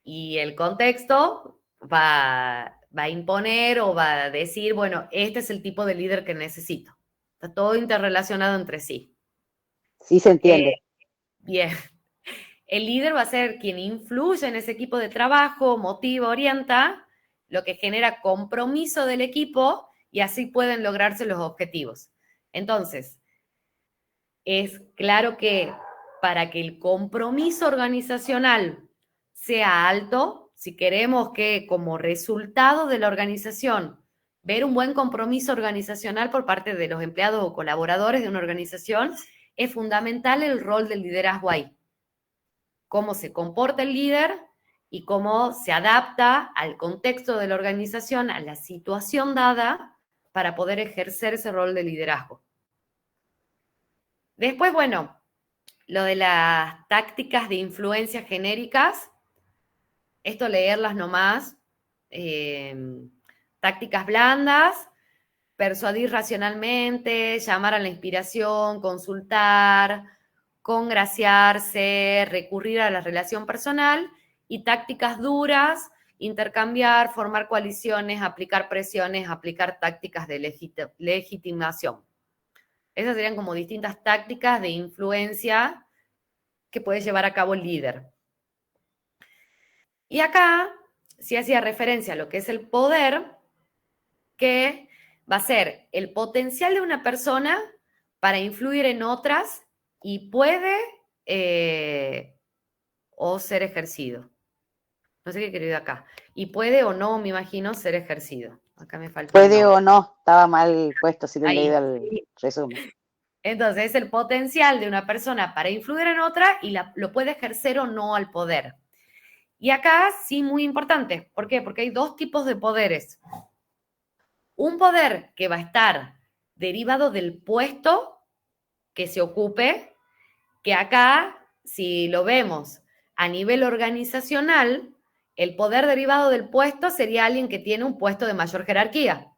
Y el contexto va a imponer o va a decir, bueno, este es el tipo de líder que necesito. Está todo interrelacionado entre sí. Sí se entiende. Bien. El líder va a ser quien influye en ese equipo de trabajo, motiva, orienta, lo que genera compromiso del equipo y así pueden lograrse los objetivos. Entonces, es claro que para que el compromiso organizacional sea alto, si queremos que como resultado de la organización ver un buen compromiso organizacional por parte de los empleados o colaboradores de una organización, es fundamental el rol del liderazgo ahí. Cómo se comporta el líder y cómo se adapta al contexto de la organización, a la situación dada para poder ejercer ese rol de liderazgo. Después, bueno, lo de las tácticas de influencia genéricas, esto leerlas nomás, tácticas blandas, persuadir racionalmente, llamar a la inspiración, consultar, congraciarse, recurrir a la relación personal, y tácticas duras, intercambiar, formar coaliciones, aplicar presiones, aplicar tácticas de legitimación. Esas serían como distintas tácticas de influencia que puede llevar a cabo el líder. Y acá sí hacía referencia a lo que es el poder, que va a ser el potencial de una persona para influir en otras y puede o ser ejercido. No sé qué quiero decir acá. Y puede o no, me imagino, ser ejercido. Acá me falta. Puede o no, estaba mal puesto si lo he Ahí, leído el sí. resumen. Entonces, es el potencial de una persona para influir en otra y lo puede ejercer o no al poder. Y acá sí, muy importante. ¿Por qué? Porque hay dos tipos de poderes. Un poder que va a estar derivado del puesto que se ocupe, que acá, si lo vemos a nivel organizacional, el poder derivado del puesto sería alguien que tiene un puesto de mayor jerarquía,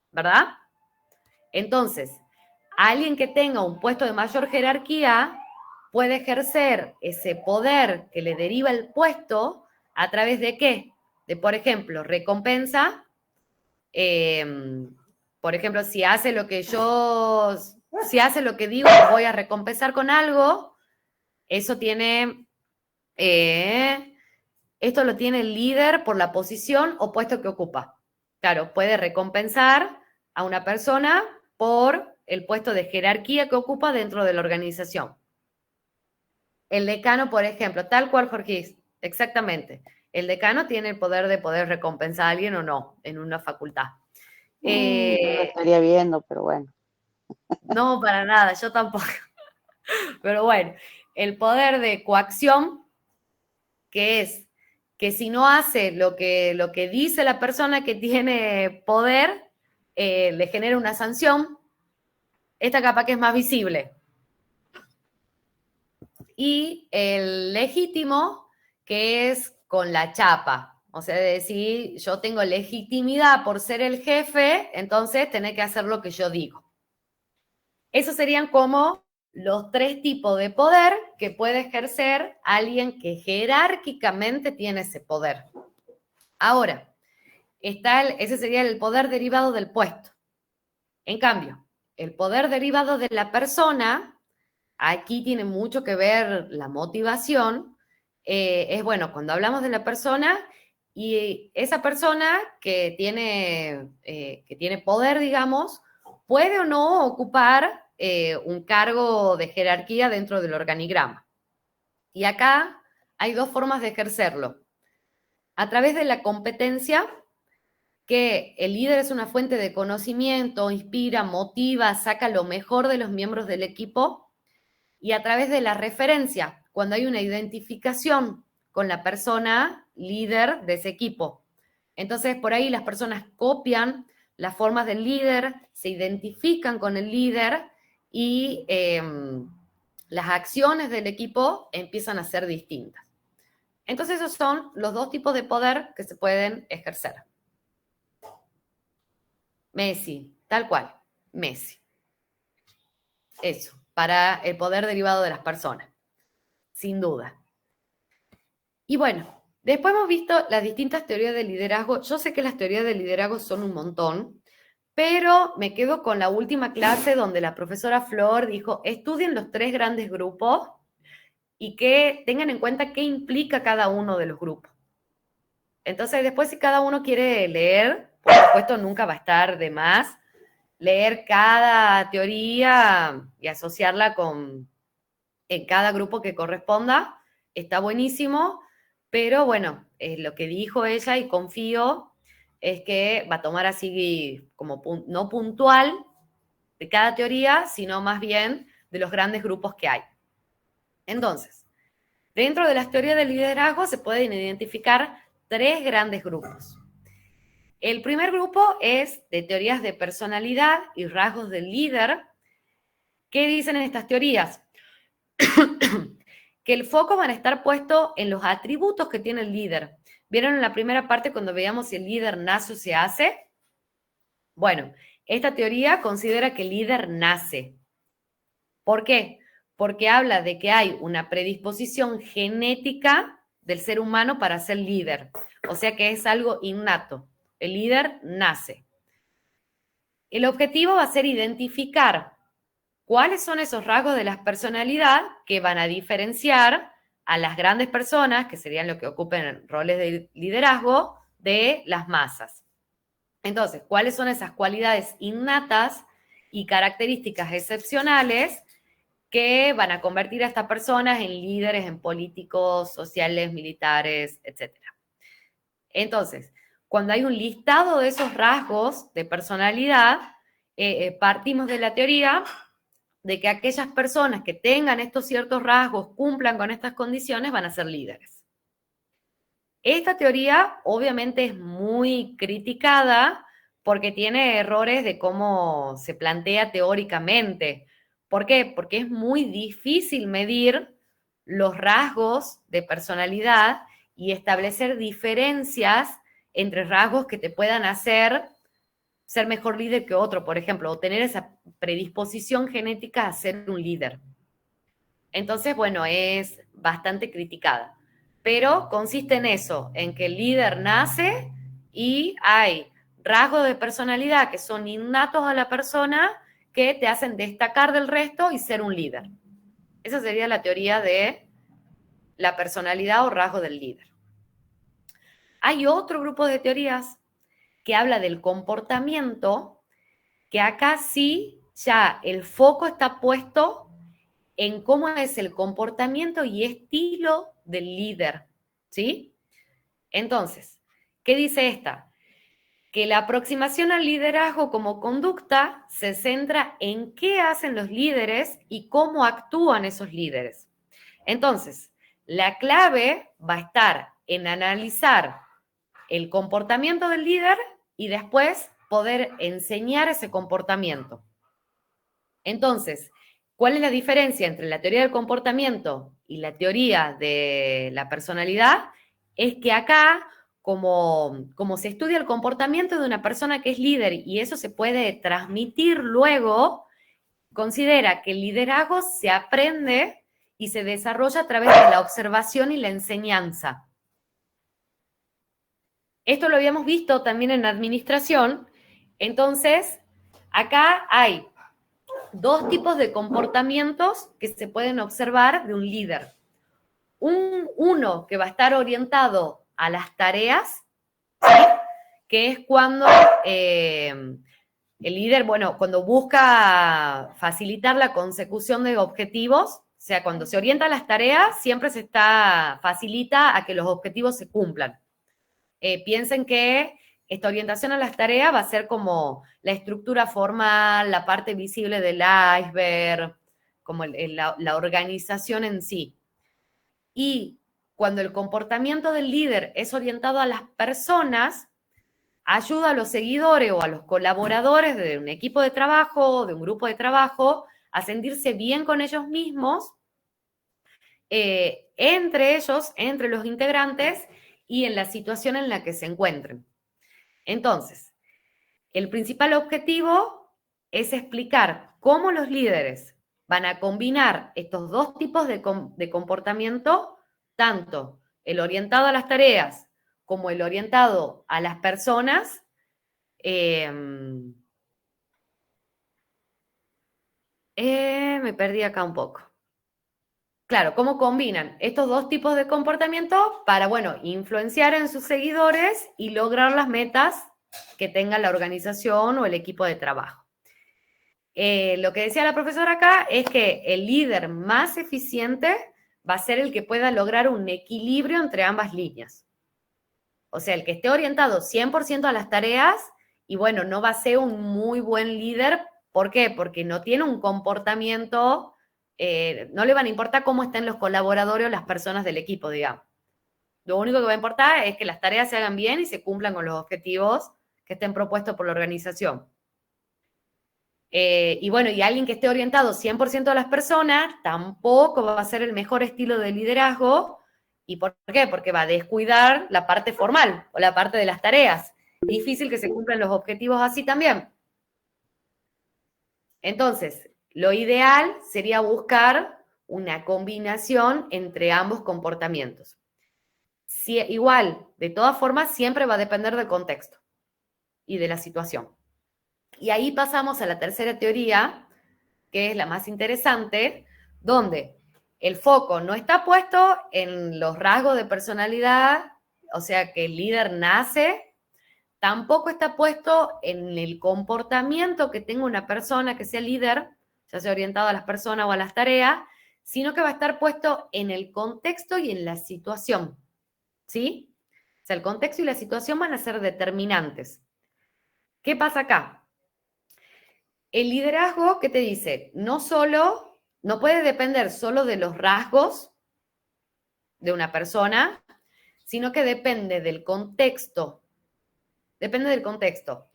¿verdad? Entonces, alguien que tenga un puesto de mayor jerarquía puede ejercer ese poder que le deriva el puesto a través de ¿qué? De, por ejemplo, recompensa. Por ejemplo, si hace lo que digo, voy a recompensar con algo, eso tiene, esto lo tiene el líder por la posición o puesto que ocupa. Claro, puede recompensar a una persona por el puesto de jerarquía que ocupa dentro de la organización. El decano, por ejemplo, tal cual, Jorge, exactamente. El decano tiene el poder de poder recompensar a alguien o no en una facultad. No lo estaría viendo, pero bueno. No, para nada, yo tampoco. Pero bueno, el poder de coacción, que es que si no hace lo que dice la persona que tiene poder, le genera una sanción. Esta capaz que es más visible. Y el legítimo, que es con la chapa. O sea, decir, yo tengo legitimidad por ser el jefe, entonces tenés que hacer lo que yo digo. Esos serían como los tres tipos de poder que puede ejercer alguien que jerárquicamente tiene ese poder. Ahora, ese sería el poder derivado del puesto. En cambio, el poder derivado de la persona, aquí tiene mucho que ver la motivación. Es bueno, cuando hablamos de la persona y esa persona que tiene poder, digamos, puede o no ocupar un cargo de jerarquía dentro del organigrama. Y acá hay dos formas de ejercerlo. A través de la competencia, que el líder es una fuente de conocimiento, inspira, motiva, saca lo mejor de los miembros del equipo y a través de la referencia, cuando hay una identificación con la persona líder de ese equipo. Entonces, por ahí las personas copian las formas del líder, se identifican con el líder y las acciones del equipo empiezan a ser distintas. Entonces, esos son los dos tipos de poder que se pueden ejercer. Messi, tal cual, Messi. Eso, para el poder derivado de las personas, sin duda. Y bueno, después hemos visto las distintas teorías del liderazgo. Yo sé que las teorías del liderazgo son un montón, pero me quedo con la última clase donde la profesora Flor dijo, estudien los 3 grandes grupos y que tengan en cuenta qué implica cada uno de los grupos. Entonces, después si cada uno quiere leer, por supuesto nunca va a estar de más, leer cada teoría y asociarla en cada grupo que corresponda, está buenísimo, pero bueno, lo que dijo ella y confío es que va a tomar así como no puntual de cada teoría, sino más bien de los grandes grupos que hay. Entonces, dentro de las teorías del liderazgo se pueden identificar 3 grandes grupos. El primer grupo es de teorías de personalidad y rasgos del líder. ¿Qué dicen en estas teorías? Que el foco van a estar puesto en los atributos que tiene el líder. ¿Vieron en la primera parte cuando veíamos si el líder nace o se hace? Bueno, esta teoría considera que el líder nace. ¿Por qué? Porque habla de que hay una predisposición genética del ser humano para ser líder. O sea que es algo innato. El líder nace. El objetivo va a ser identificar cuáles son esos rasgos de la personalidad que van a diferenciar a las grandes personas, que serían los que ocupen roles de liderazgo, de las masas. Entonces, ¿cuáles son esas cualidades innatas y características excepcionales que van a convertir a estas personas en líderes, en políticos, sociales, militares, etc.? Entonces, cuando hay un listado de esos rasgos de personalidad, partimos de la teoría de que aquellas personas que tengan estos ciertos rasgos, cumplan con estas condiciones, van a ser líderes. Esta teoría obviamente es muy criticada porque tiene errores de cómo se plantea teóricamente. ¿Por qué? Porque es muy difícil medir los rasgos de personalidad y establecer diferencias entre rasgos que te puedan hacer ser mejor líder que otro, por ejemplo, o tener esa predisposición genética a ser un líder. Entonces, bueno, es bastante criticada. Pero consiste en eso, en que el líder nace y hay rasgos de personalidad que son innatos a la persona que te hacen destacar del resto y ser un líder. Esa sería la teoría de la personalidad o rasgo del líder. Hay otro grupo de teorías que habla del comportamiento, que acá sí ya el foco está puesto en cómo es el comportamiento y estilo del líder, ¿sí? Entonces, ¿qué dice esta? Que la aproximación al liderazgo como conducta se centra en qué hacen los líderes y cómo actúan esos líderes. Entonces, la clave va a estar en analizar el comportamiento del líder y después poder enseñar ese comportamiento. Entonces, ¿cuál es la diferencia entre la teoría del comportamiento y la teoría de la personalidad? Es que acá, como se estudia el comportamiento de una persona que es líder y eso se puede transmitir luego, considera que el liderazgo se aprende y se desarrolla a través de la observación y la enseñanza. Esto lo habíamos visto también en administración. Entonces, acá hay 2 tipos de comportamientos que se pueden observar de un líder. Uno que va a estar orientado a las tareas, ¿sí? Que es cuando el líder, bueno, cuando busca facilitar la consecución de objetivos, o sea, cuando se orienta a las tareas, siempre facilita a que los objetivos se cumplan. Piensen que esta orientación a las tareas va a ser como la estructura formal, la parte visible del iceberg, como la organización en sí. Y cuando el comportamiento del líder es orientado a las personas, ayuda a los seguidores o a los colaboradores de un equipo de trabajo, de un grupo de trabajo, a sentirse bien con ellos mismos, entre ellos, entre los integrantes y en la situación en la que se encuentren. Entonces, el principal objetivo es explicar cómo los líderes van a combinar estos dos tipos de comportamiento, tanto el orientado a las tareas como el orientado a las personas. Me perdí acá un poco. Claro, cómo combinan estos dos tipos de comportamiento para, bueno, influenciar en sus seguidores y lograr las metas que tenga la organización o el equipo de trabajo. Lo que decía la profesora acá es que el líder más eficiente va a ser el que pueda lograr un equilibrio entre ambas líneas. O sea, el que esté orientado 100% a las tareas y, bueno, no va a ser un muy buen líder. ¿Por qué? Porque no tiene un comportamiento, no le van a importar cómo estén los colaboradores o las personas del equipo, digamos. Lo único que va a importar es que las tareas se hagan bien y se cumplan con los objetivos que estén propuestos por la organización. Y bueno, y alguien que esté orientado 100% a las personas tampoco va a ser el mejor estilo de liderazgo. ¿Y por qué? Porque va a descuidar la parte formal o la parte de las tareas. Difícil que se cumplan los objetivos así también. Entonces, lo ideal sería buscar una combinación entre ambos comportamientos. Igual, de todas formas, siempre va a depender del contexto y de la situación. Y ahí pasamos a la tercera teoría, que es la más interesante, donde el foco no está puesto en los rasgos de personalidad, o sea, que el líder nace, tampoco está puesto en el comportamiento que tenga una persona que sea líder, ya sea orientado a las personas o a las tareas, sino que va a estar puesto en el contexto y en la situación, ¿sí? O sea, el contexto y la situación van a ser determinantes. ¿Qué pasa acá? El liderazgo, ¿qué te dice? No puede depender solo de los rasgos de una persona, sino que depende del contexto. Depende del contexto.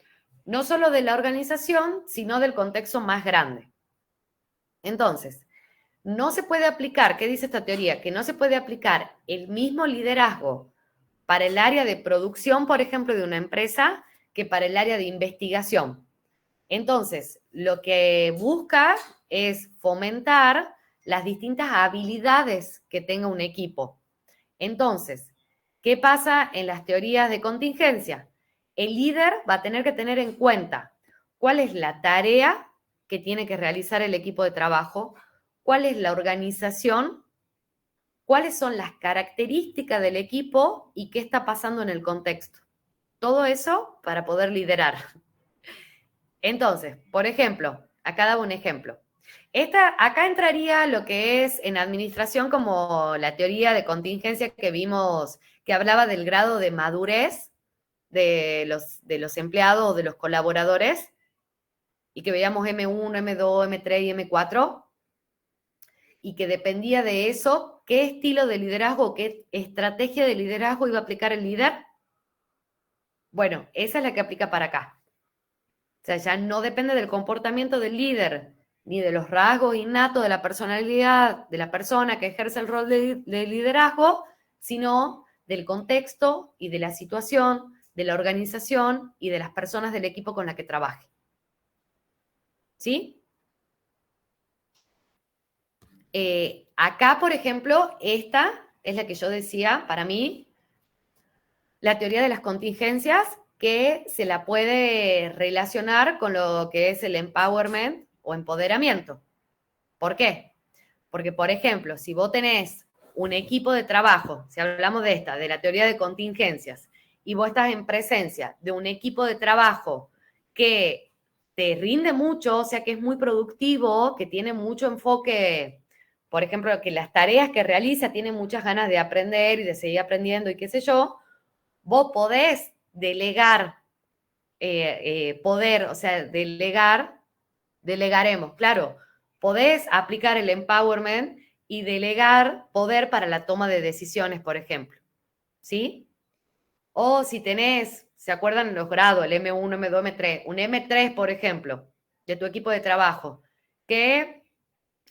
No solo de la organización, sino del contexto más grande. Entonces, no se puede aplicar, ¿qué dice esta teoría? Que no se puede aplicar el mismo liderazgo para el área de producción, por ejemplo, de una empresa, que para el área de investigación. Entonces, lo que busca es fomentar las distintas habilidades que tenga un equipo. Entonces, ¿qué pasa en las teorías de contingencia? El líder va a tener que tener en cuenta cuál es la tarea que tiene que realizar el equipo de trabajo, cuál es la organización, cuáles son las características del equipo y qué está pasando en el contexto. Todo eso para poder liderar. Entonces, por ejemplo, acá daba un ejemplo. Acá entraría lo que es en administración como la teoría de contingencia que vimos, que hablaba del grado de madurez de los empleados o de los colaboradores, y que veíamos M1, M2, M3 y M4, y que dependía de eso, qué estilo de liderazgo, qué estrategia de liderazgo iba a aplicar el líder. Bueno, esa es la que aplica para acá. O sea, ya no depende del comportamiento del líder, ni de los rasgos innatos de la personalidad de la persona que ejerce el rol de liderazgo, sino del contexto y de la situación, de la organización y de las personas del equipo con la que trabaje. ¿Sí? Acá, por ejemplo, esta es la que yo decía, para mí, la teoría de las contingencias, que se la puede relacionar con lo que es el empowerment o empoderamiento. ¿Por qué? Porque, por ejemplo, si vos tenés un equipo de trabajo, si hablamos de la teoría de contingencias, y vos estás en presencia de un equipo de trabajo que te rinde mucho, o sea, que es muy productivo, que tiene mucho enfoque, por ejemplo, que las tareas que realiza tiene muchas ganas de aprender y de seguir aprendiendo y qué sé yo, vos podés delegar poder, o sea, delegaremos, claro, podés aplicar el empowerment y delegar poder para la toma de decisiones, por ejemplo, ¿sí? O si tenés, ¿se acuerdan los grados? El M1, M2, M3. Un M3, por ejemplo, de tu equipo de trabajo, que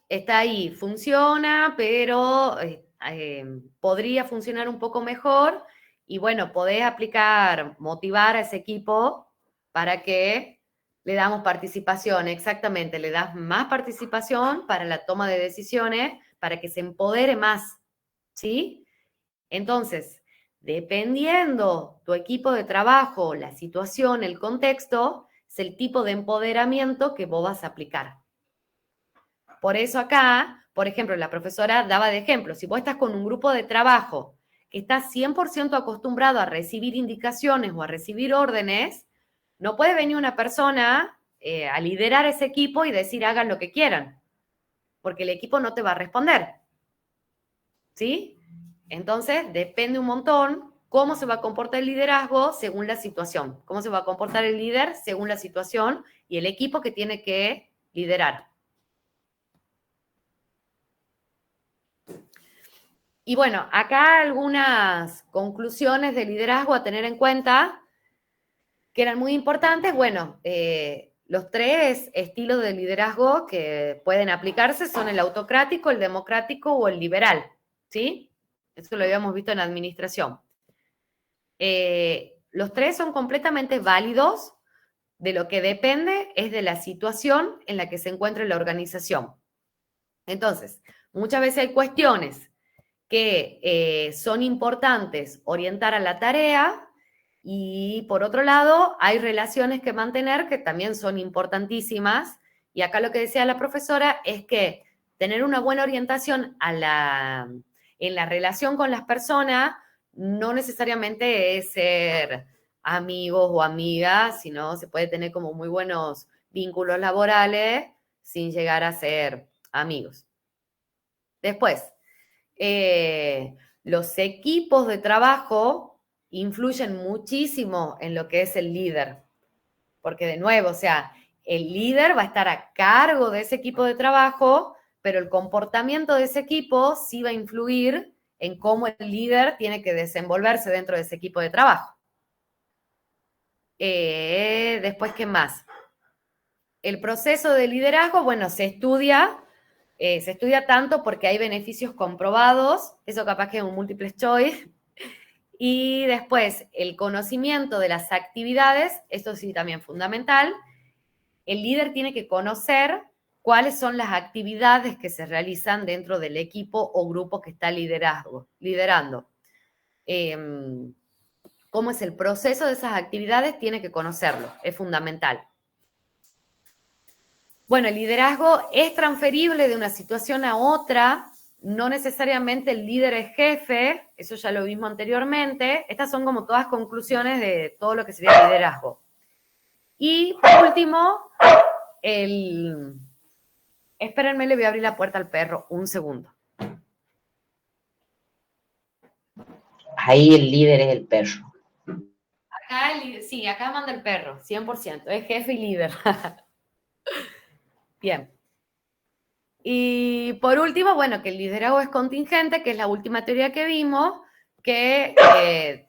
está ahí, funciona, pero podría funcionar un poco mejor. Y bueno, podés aplicar, motivar a ese equipo para que le damos participación, exactamente, le das más participación para la toma de decisiones, para que se empodere más, ¿sí? Entonces, dependiendo tu equipo de trabajo, la situación, el contexto, es el tipo de empoderamiento que vos vas a aplicar. Por eso acá, por ejemplo, la profesora daba de ejemplo, si vos estás con un grupo de trabajo que está 100% acostumbrado a recibir indicaciones o a recibir órdenes, no puede venir una persona a liderar ese equipo y decir hagan lo que quieran, porque el equipo no te va a responder. ¿Sí? Entonces, depende un montón cómo se va a comportar el liderazgo según la situación, cómo se va a comportar el líder según la situación y el equipo que tiene que liderar. Y bueno, acá algunas conclusiones de liderazgo a tener en cuenta que eran muy importantes. Bueno, los 3 estilos de liderazgo que pueden aplicarse son el autocrático, el democrático o el liberal, ¿sí? Eso lo habíamos visto en administración. Los 3 son completamente válidos. De lo que depende es de la situación en la que se encuentre la organización. Entonces, muchas veces hay cuestiones que son importantes orientar a la tarea y, por otro lado, hay relaciones que mantener que también son importantísimas. Y acá lo que decía la profesora es que tener una buena orientación en la relación con las personas no necesariamente es ser amigos o amigas, sino se puede tener como muy buenos vínculos laborales sin llegar a ser amigos. Después, los equipos de trabajo influyen muchísimo en lo que es el líder, porque de nuevo, o sea, el líder va a estar a cargo de ese equipo de trabajo, pero el comportamiento de ese equipo sí va a influir en cómo el líder tiene que desenvolverse dentro de ese equipo de trabajo. Después, ¿qué más? El proceso de liderazgo, bueno, se estudia tanto porque hay beneficios comprobados, eso capaz que es un multiple choice, y después el conocimiento de las actividades, esto sí también fundamental. El líder tiene que conocer cuáles son las actividades que se realizan dentro del equipo o grupo que está liderando. Cómo es el proceso de esas actividades, tiene que conocerlo, es fundamental. Bueno, el liderazgo es transferible de una situación a otra, no necesariamente el líder es jefe, eso ya lo vimos anteriormente. Estas son como todas conclusiones de todo lo que sería el liderazgo. Y por último, espérenme, le voy a abrir la puerta al perro, un segundo. Ahí el líder es el perro. Acá manda el perro, 100%, es jefe y líder. Bien. Y por último, bueno, que el liderazgo es contingente, que es la última teoría que vimos, que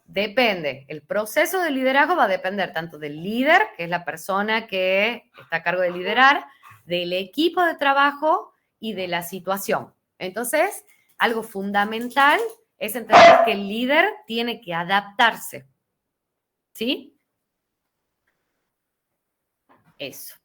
depende. El proceso de liderazgo va a depender tanto del líder, que es la persona que está a cargo de liderar, del equipo de trabajo y de la situación. Entonces, algo fundamental es entender que el líder tiene que adaptarse. ¿Sí? Eso.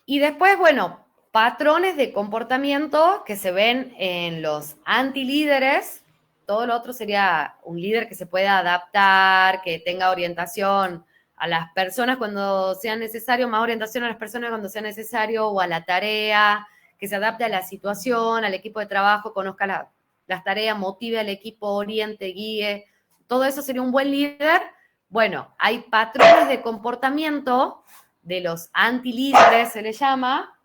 Y después, bueno, patrones de comportamiento que se ven en los antilíderes. Todo lo otro sería un líder que se pueda adaptar, que tenga orientación a las personas cuando sea necesario, más orientación a las personas cuando sea necesario, o a la tarea, que se adapte a la situación, al equipo de trabajo, conozca las tareas, motive al equipo, oriente, guíe. Todo eso sería un buen líder. Bueno, hay patrones de comportamiento de los antilíderes, se le llama,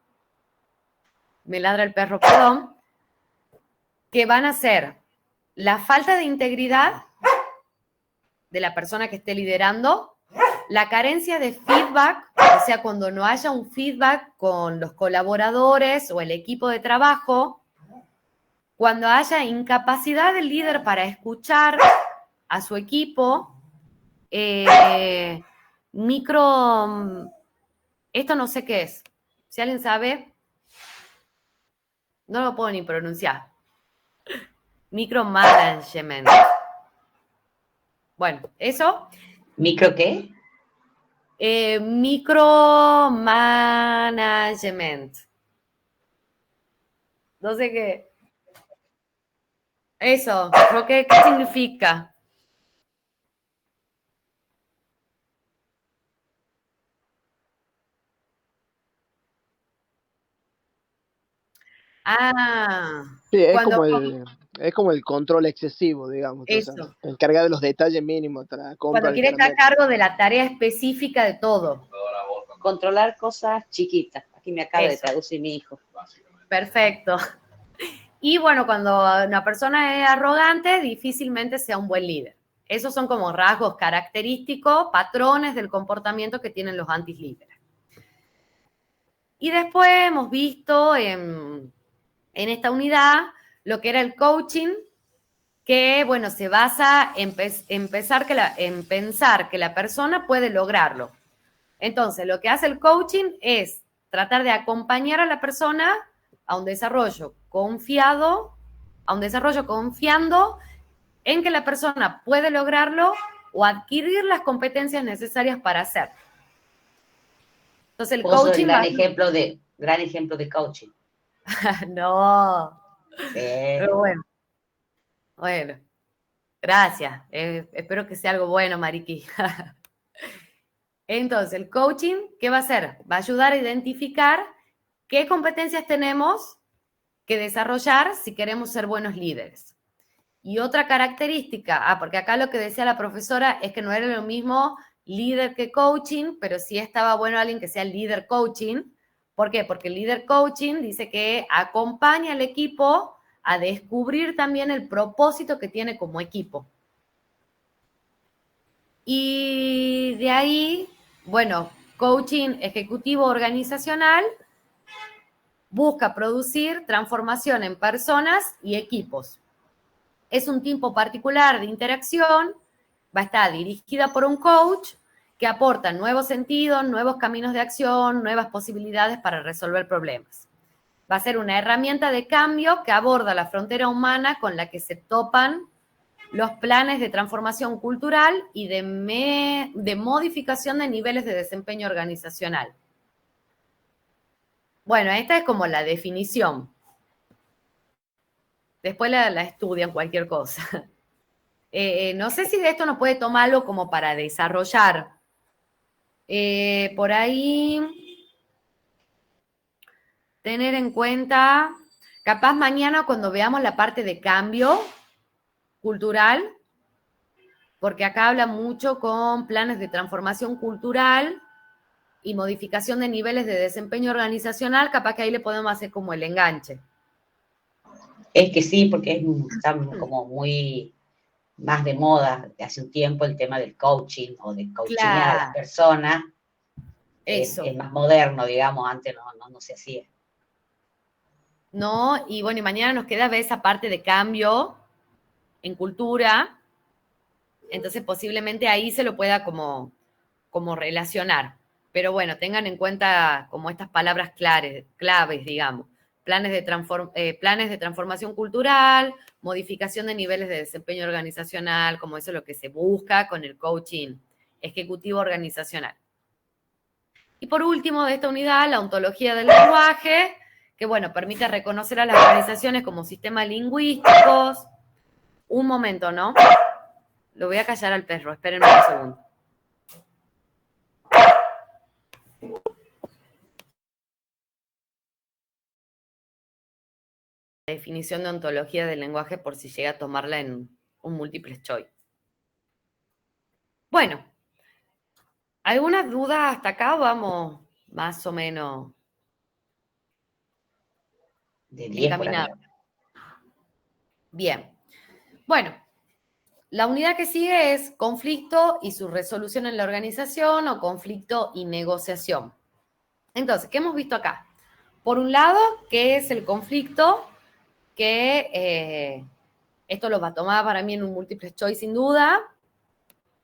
me ladra el perro, perdón, que van a ser la falta de integridad de la persona que esté liderando, la carencia de feedback, o sea, cuando no haya un feedback con los colaboradores o el equipo de trabajo, cuando haya incapacidad del líder para escuchar a su equipo, esto no sé qué es. Si alguien sabe, no lo puedo ni pronunciar. Micromanagement. Bueno, eso. ¿Micro qué? Micromanagement. No sé qué. Eso, creo que, ¿qué significa? Ah, Sí, cuando es como el control excesivo, digamos. O sea, eso, encargar de los detalles mínimos, compra cuando el quiere estar a caramelo. cargo de la tarea específica de todo. Controlar cosas chiquitas. Aquí me acaba de Eso. traducir mi hijo. Perfecto. Y bueno, cuando una persona es arrogante, difícilmente sea un buen líder. Esos son como rasgos característicos, patrones del comportamiento que tienen los antilíderes. Y después hemos visto en esta unidad lo que era el coaching, que, bueno, se basa en pensar que la persona puede lograrlo. Entonces, lo que hace el coaching es tratar de acompañar a la persona a un desarrollo confiando en que la persona puede lograrlo o adquirir las competencias necesarias para hacerlo. Entonces, el Vos sos coaching gran ejemplo de coaching. No, Sí. pero bueno, gracias. Espero que sea algo bueno, Mariqui. Entonces, el coaching, ¿qué va a hacer? Va a ayudar a identificar qué competencias tenemos que desarrollar si queremos ser buenos líderes. Y otra característica, porque acá lo que decía la profesora es que no era lo mismo líder que coaching, pero sí estaba bueno alguien que sea líder coaching. ¿Por qué? Porque el líder coaching dice que acompaña al equipo a descubrir también el propósito que tiene como equipo. Y de ahí, bueno, coaching ejecutivo organizacional busca producir transformación en personas y equipos. Es un tipo particular de interacción, va a estar dirigida por un coach que aporta nuevos sentidos, nuevos caminos de acción, nuevas posibilidades para resolver problemas. Va a ser una herramienta de cambio que aborda la frontera humana con la que se topan los planes de transformación cultural y de modificación de niveles de desempeño organizacional. Bueno, esta es como la definición. Después la estudian cualquier cosa. No sé si de esto no puede tomarlo como para desarrollar. Por ahí, tener en cuenta, capaz mañana cuando veamos la parte de cambio cultural, porque acá habla mucho con planes de transformación cultural y modificación de niveles de desempeño organizacional, capaz que ahí le podemos hacer como el enganche. Es que sí, porque está como muy más de moda de hace un tiempo el tema del coaching o de coachinear a las personas. Eso. Es más moderno, digamos, antes no se hacía. ¿No? Y bueno, y mañana nos queda ver esa parte de cambio en cultura, entonces posiblemente ahí se lo pueda como relacionar. Pero bueno, tengan en cuenta como estas palabras claves, digamos. Planes de transformación cultural, modificación de niveles de desempeño organizacional, como eso es lo que se busca con el coaching ejecutivo organizacional. Y por último, de esta unidad, la ontología del lenguaje, que bueno, permite reconocer a las organizaciones como sistemas lingüísticos. Un momento, ¿no? Lo voy a callar al perro, espérenme un segundo. Definición de ontología del lenguaje por si llega a tomarla en un múltiple choice. Bueno, ¿algunas dudas hasta acá? Vamos más o menos De 10 por ahí. encaminados. Bien. Bueno, La unidad que sigue es conflicto y su resolución en la organización o conflicto y negociación. Entonces, ¿qué hemos visto acá? Por un lado, ¿qué es el conflicto? Que esto lo va a tomar para mí en un multiple choice sin duda.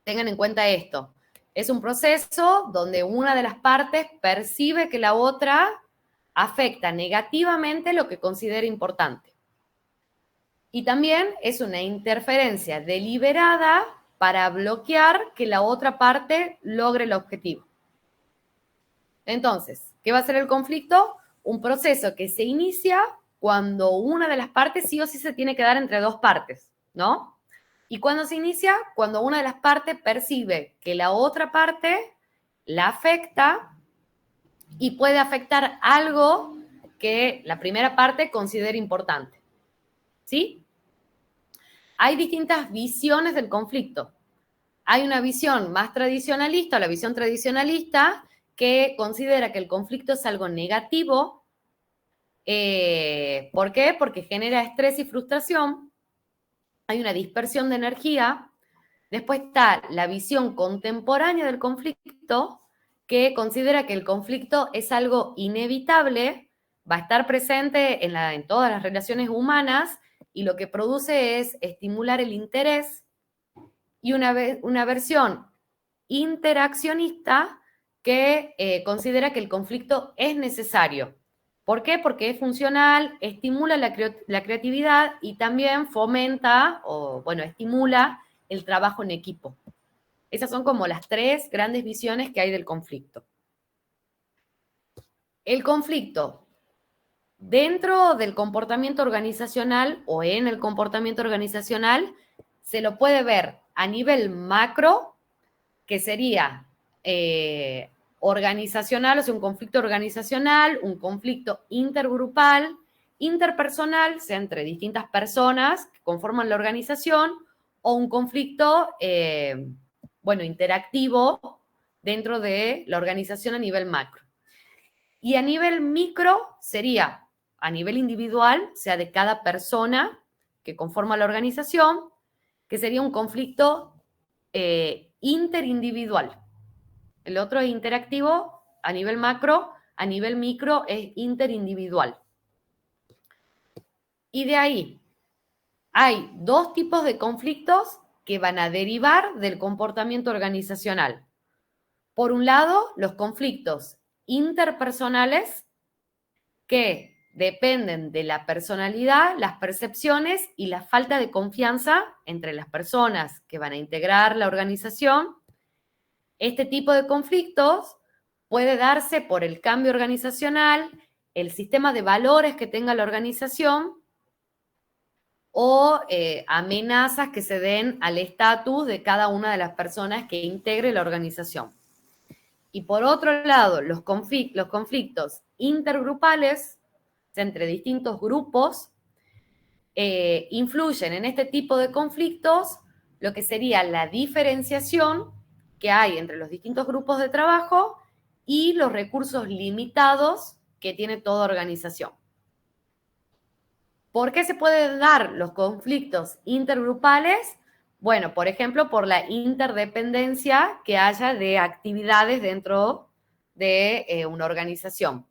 Tengan en cuenta esto. Es un proceso donde una de las partes percibe que la otra afecta negativamente lo que considera importante. Y también es una interferencia deliberada para bloquear que la otra parte logre el objetivo. Entonces, ¿qué va a ser el conflicto? Un proceso que se inicia cuando una de las partes sí o sí se tiene que dar entre dos partes, ¿no? ¿Y cuándo se inicia? Cuando una de las partes percibe que la otra parte la afecta y puede afectar algo que la primera parte considera importante. ¿Sí? Hay distintas visiones del conflicto. Hay una visión más tradicionalista, la visión tradicionalista, que considera que el conflicto es algo negativo. ¿Por qué? Porque genera estrés y frustración. Hay una dispersión de energía. Después está la visión contemporánea del conflicto, que considera que el conflicto es algo inevitable, va a estar presente en todas las relaciones humanas y lo que produce es estimular el interés, y una versión interaccionista que considera que el conflicto es necesario. ¿Por qué? Porque es funcional, estimula la creatividad y también fomenta estimula el trabajo en equipo. Esas son como las tres grandes visiones que hay del conflicto. El conflicto dentro del comportamiento organizacional o en el comportamiento organizacional se lo puede ver a nivel macro, que sería organizacional, o sea, un conflicto organizacional, un conflicto intergrupal, interpersonal, sea entre distintas personas que conforman la organización, o un conflicto, interactivo dentro de la organización a nivel macro. Y a nivel micro sería a nivel individual, o sea, de cada persona que conforma la organización, que sería un conflicto interindividual. El otro es interactivo a nivel macro, a nivel micro es interindividual. Y de ahí hay dos tipos de conflictos que van a derivar del comportamiento organizacional. Por un lado, los conflictos interpersonales, que dependen de la personalidad, las percepciones y la falta de confianza entre las personas que van a integrar la organización. Este tipo de conflictos puede darse por el cambio organizacional, el sistema de valores que tenga la organización o amenazas que se den al estatus de cada una de las personas que integre la organización. Y por otro lado, los conflictos intergrupales entre distintos grupos influyen en este tipo de conflictos lo que sería la diferenciación que hay entre los distintos grupos de trabajo y los recursos limitados que tiene toda organización. ¿Por qué se pueden dar los conflictos intergrupales? Bueno, por ejemplo, por la interdependencia que haya de actividades dentro de una organización.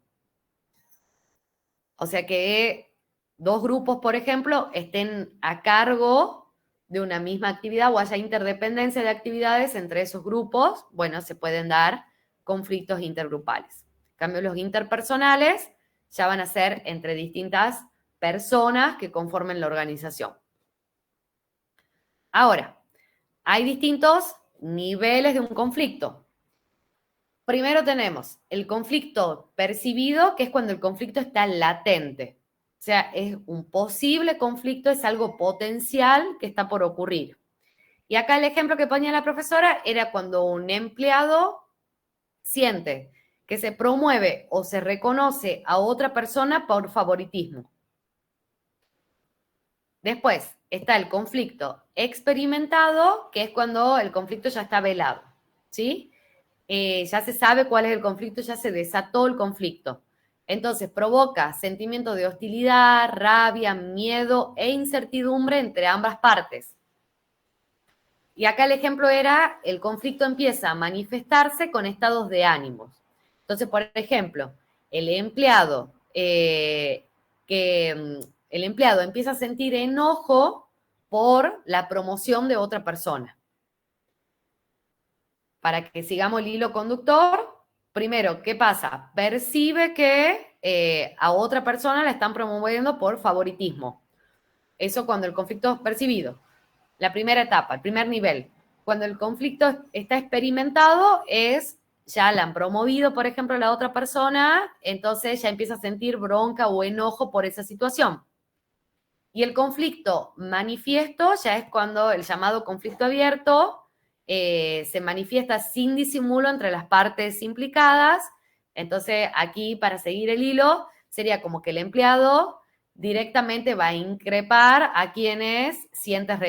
O sea que dos grupos, por ejemplo, estén a cargo de una misma actividad o haya interdependencia de actividades entre esos grupos, bueno, se pueden dar conflictos intergrupales. En cambio, los interpersonales ya van a ser entre distintas personas que conformen la organización. Ahora, hay distintos niveles de un conflicto. Primero tenemos el conflicto percibido, que es cuando el conflicto está latente. O sea, es un posible conflicto, es algo potencial que está por ocurrir. Y acá el ejemplo que ponía la profesora era cuando un empleado siente que se promueve o se reconoce a otra persona por favoritismo. Después está el conflicto experimentado, que es cuando el conflicto ya está velado, ¿sí? Ya se sabe cuál es el conflicto, ya se desató el conflicto. Entonces provoca sentimientos de hostilidad, rabia, miedo e incertidumbre entre ambas partes. Y acá el ejemplo era, el conflicto empieza a manifestarse con estados de ánimos. Entonces, por ejemplo, el empleado empieza a sentir enojo por la promoción de otra persona. Para que sigamos el hilo conductor, primero, ¿qué pasa? Percibe que a otra persona la están promoviendo por favoritismo. Eso cuando el conflicto es percibido. La primera etapa, el primer nivel. Cuando el conflicto está experimentado es, ya la han promovido, por ejemplo, a la otra persona, entonces ya empieza a sentir bronca o enojo por esa situación. Y el conflicto manifiesto ya es cuando el llamado conflicto abierto se manifiesta sin disimulo entre las partes implicadas. Entonces, aquí, para seguir el hilo, sería como que el empleado directamente va a increpar a quienes sientas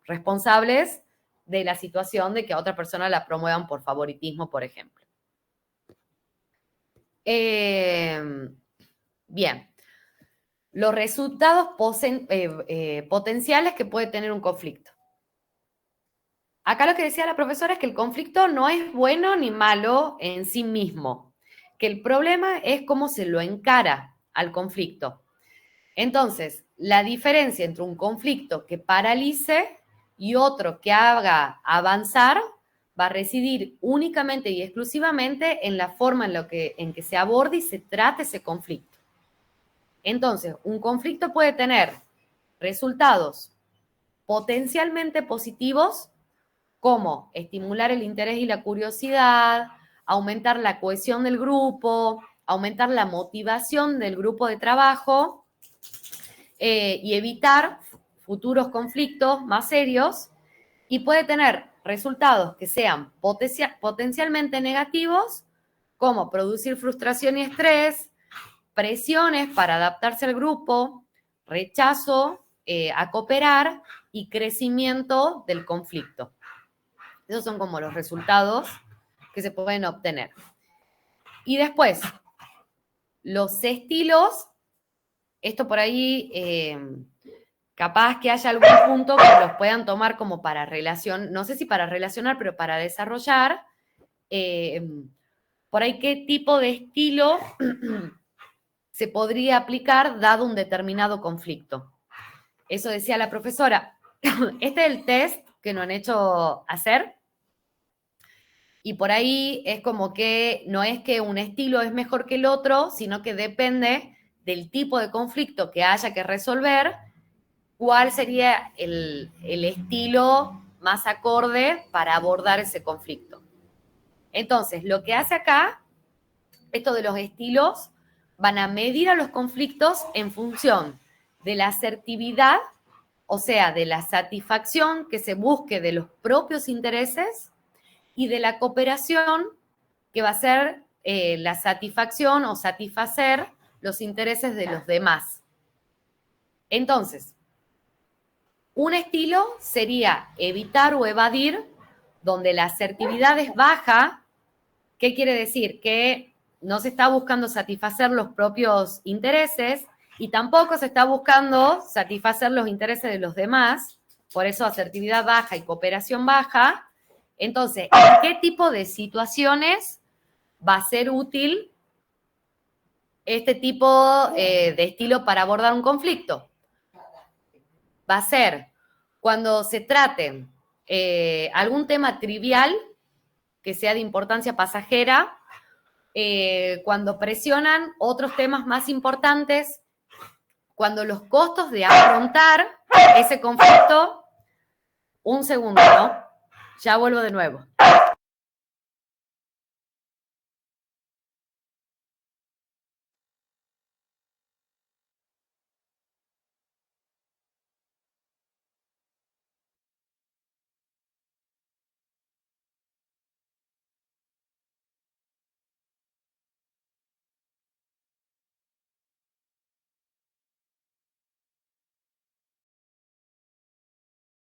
responsables de la situación de que a otra persona la promuevan por favoritismo, por ejemplo. Bien. Los resultados potenciales que puede tener un conflicto. Acá lo que decía la profesora es que el conflicto no es bueno ni malo en sí mismo, que el problema es cómo se lo encara al conflicto. Entonces, la diferencia entre un conflicto que paralice y otro que haga avanzar va a residir únicamente y exclusivamente en la forma en que se aborde y se trate ese conflicto. Entonces, un conflicto puede tener resultados potencialmente positivos, como estimular el interés y la curiosidad, aumentar la cohesión del grupo, aumentar la motivación del grupo de trabajo y evitar futuros conflictos más serios, y puede tener resultados que sean potencialmente negativos, como producir frustración y estrés, presiones para adaptarse al grupo, rechazo a cooperar y crecimiento del conflicto. Esos son como los resultados que se pueden obtener. Y después, los estilos, esto por ahí, capaz que haya algún punto que los puedan tomar como para relacionar, no sé si para relacionar, pero para desarrollar, por ahí qué tipo de estilo se podría aplicar dado un determinado conflicto. Eso decía la profesora. Este es el test que nos han hecho hacer. Y por ahí es como que no es que un estilo es mejor que el otro, sino que depende del tipo de conflicto que haya que resolver, cuál sería el estilo más acorde para abordar ese conflicto. Entonces, lo que hace acá, esto de los estilos, van a medir a los conflictos en función de la asertividad, o sea, de la satisfacción que se busque de los propios intereses, y de la cooperación, que va a ser la satisfacción o satisfacer los intereses de los demás. Entonces, un estilo sería evitar o evadir, donde la asertividad es baja. ¿Qué quiere decir? Que no se está buscando satisfacer los propios intereses y tampoco se está buscando satisfacer los intereses de los demás, por eso asertividad baja y cooperación baja. Entonces, ¿en qué tipo de situaciones va a ser útil este tipo de estilo para abordar un conflicto? Va a ser cuando se trate algún tema trivial que sea de importancia pasajera, cuando presionan otros temas más importantes, cuando los costos de afrontar ese conflicto... Un segundo, ¿no? Ya vuelvo de nuevo.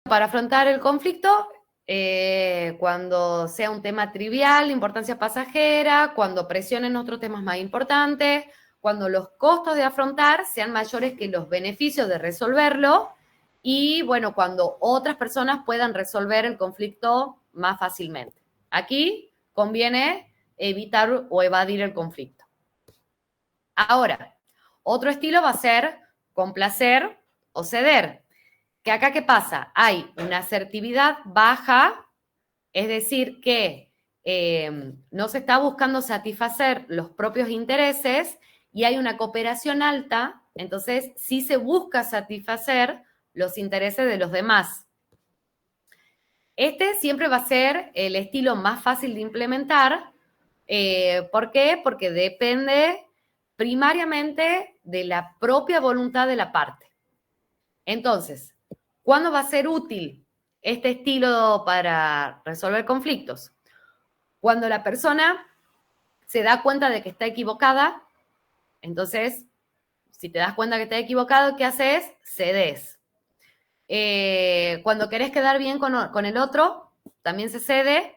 Para afrontar el conflicto, cuando sea un tema trivial, importancia pasajera, cuando presionen otros temas más importantes, cuando los costos de afrontar sean mayores que los beneficios de resolverlo, y, bueno, cuando otras personas puedan resolver el conflicto más fácilmente. Aquí conviene evitar o evadir el conflicto. Ahora, otro estilo va a ser complacer o ceder. Que acá, ¿qué pasa? Hay una asertividad baja, es decir, que no se está buscando satisfacer los propios intereses, y hay una cooperación alta, entonces sí se busca satisfacer los intereses de los demás. Este siempre va a ser el estilo más fácil de implementar. ¿Por qué? Porque depende primariamente de la propia voluntad de la parte. Entonces, ¿cuándo va a ser útil este estilo para resolver conflictos? Cuando la persona se da cuenta de que está equivocada. Entonces, si te das cuenta que está equivocado, ¿qué haces? Cedes. Cuando querés quedar bien con el otro, también se cede.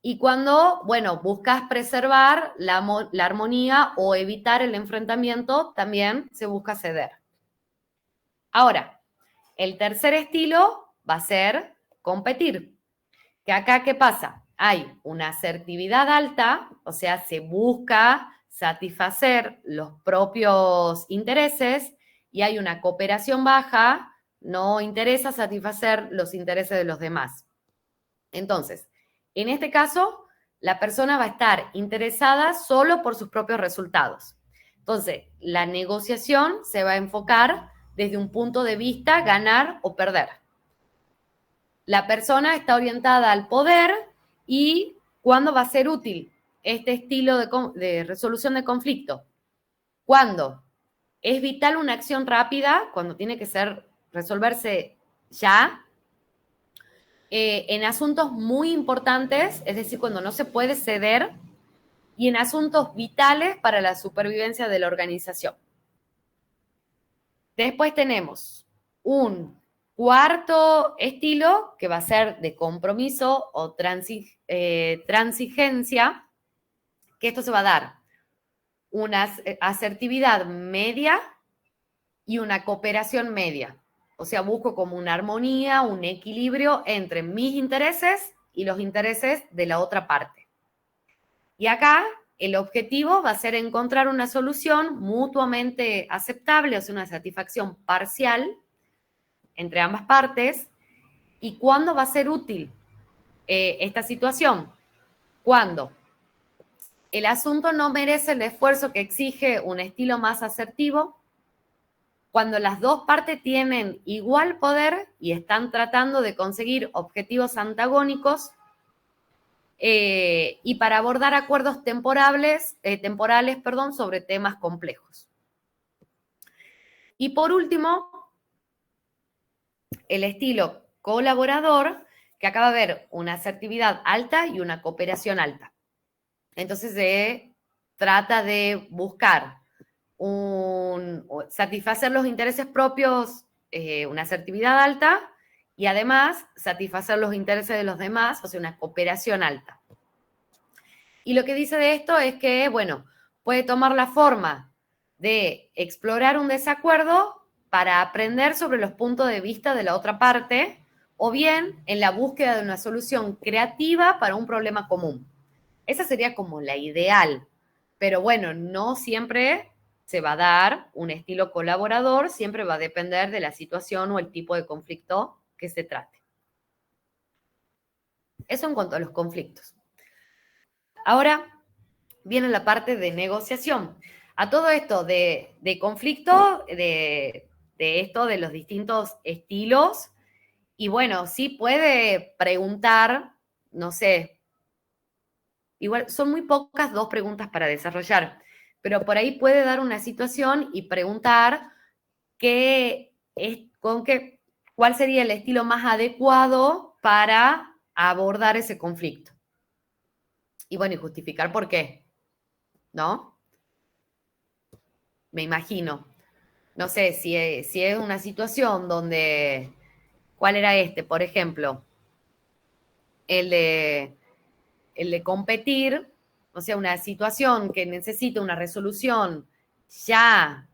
Y cuando, bueno, buscas preservar la armonía o evitar el enfrentamiento, también se busca ceder. Ahora, el tercer estilo va a ser competir. Que acá, ¿qué pasa? Hay una asertividad alta, o sea, se busca satisfacer los propios intereses, y hay una cooperación baja, no interesa satisfacer los intereses de los demás. Entonces, en este caso, la persona va a estar interesada solo por sus propios resultados. Entonces, la negociación se va a enfocar desde un punto de vista ganar o perder. La persona está orientada al poder. ¿Y cuándo va a ser útil este estilo de resolución de conflicto? Cuando es vital una acción rápida, cuando tiene que resolverse ya, en asuntos muy importantes, es decir, cuando no se puede ceder, y en asuntos vitales para la supervivencia de la organización. Después tenemos un cuarto estilo, que va a ser de compromiso o transigencia, que esto se va a dar una asertividad media y una cooperación media. O sea, busco como una armonía, un equilibrio entre mis intereses y los intereses de la otra parte. Y acá el objetivo va a ser encontrar una solución mutuamente aceptable, o sea, una satisfacción parcial entre ambas partes. ¿Y cuándo va a ser útil esta situación? Cuando el asunto no merece el esfuerzo que exige un estilo más asertivo, cuando las dos partes tienen igual poder y están tratando de conseguir objetivos antagónicos, y para abordar acuerdos temporales, sobre temas complejos. Y por último, el estilo colaborador, que acá va a haber una asertividad alta y una cooperación alta. Entonces se trata de buscar satisfacer los intereses propios, una asertividad alta, y además satisfacer los intereses de los demás, o sea, una cooperación alta. Y lo que dice de esto es que, bueno, puede tomar la forma de explorar un desacuerdo para aprender sobre los puntos de vista de la otra parte, o bien en la búsqueda de una solución creativa para un problema común. Esa sería como la ideal, pero bueno, no siempre se va a dar un estilo colaborador, siempre va a depender de la situación o el tipo de conflicto que se trate. Eso en cuanto a los conflictos. Ahora viene la parte de negociación. A todo esto de conflicto, de esto de los distintos estilos, y bueno, sí puede preguntar, no sé, igual son muy pocas 2 preguntas para desarrollar, pero por ahí puede dar una situación y preguntar cuál sería el estilo más adecuado para abordar ese conflicto. Y bueno, y justificar por qué, ¿no? Me imagino. No sé, si es una situación donde, ¿cuál era este? Por ejemplo, el de competir, o sea, una situación que necesita una resolución ya,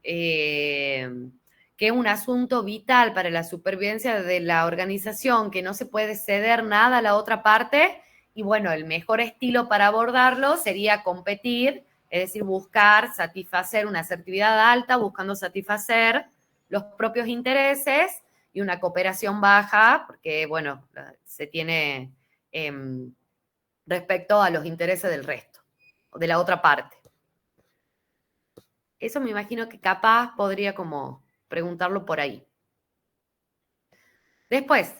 que es un asunto vital para la supervivencia de la organización, que no se puede ceder nada a la otra parte, y bueno, el mejor estilo para abordarlo sería competir, es decir, buscar satisfacer una asertividad alta, buscando satisfacer los propios intereses y una cooperación baja, porque, bueno, se tiene respecto a los intereses del resto, de la otra parte. Eso me imagino que capaz podría como preguntarlo por ahí. Después,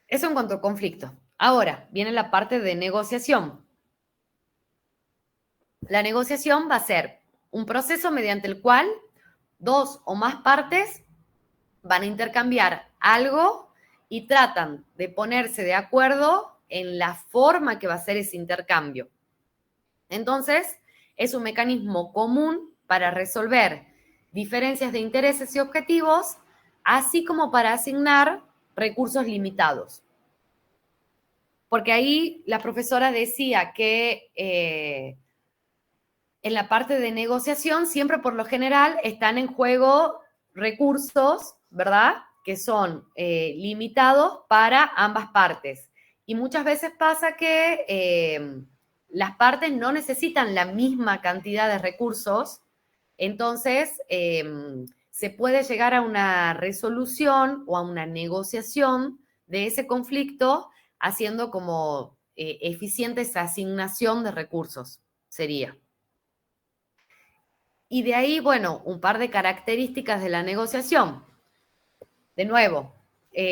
eso en cuanto a conflicto. Ahora, viene la parte de negociación. La negociación va a ser un proceso mediante el cual dos o más partes van a intercambiar algo y tratan de ponerse de acuerdo en la forma que va a ser ese intercambio. Entonces, es un mecanismo común para resolver diferencias de intereses y objetivos, así como para asignar recursos limitados. Porque ahí la profesora decía que en la parte de negociación siempre por lo general están en juego recursos, ¿verdad? Que son limitados para ambas partes. Y muchas veces pasa que las partes no necesitan la misma cantidad de recursos, entonces se puede llegar a una resolución o a una negociación de ese conflicto haciendo como eficiente esa asignación de recursos, sería. Y de ahí, bueno, un par de características de la negociación. De nuevo,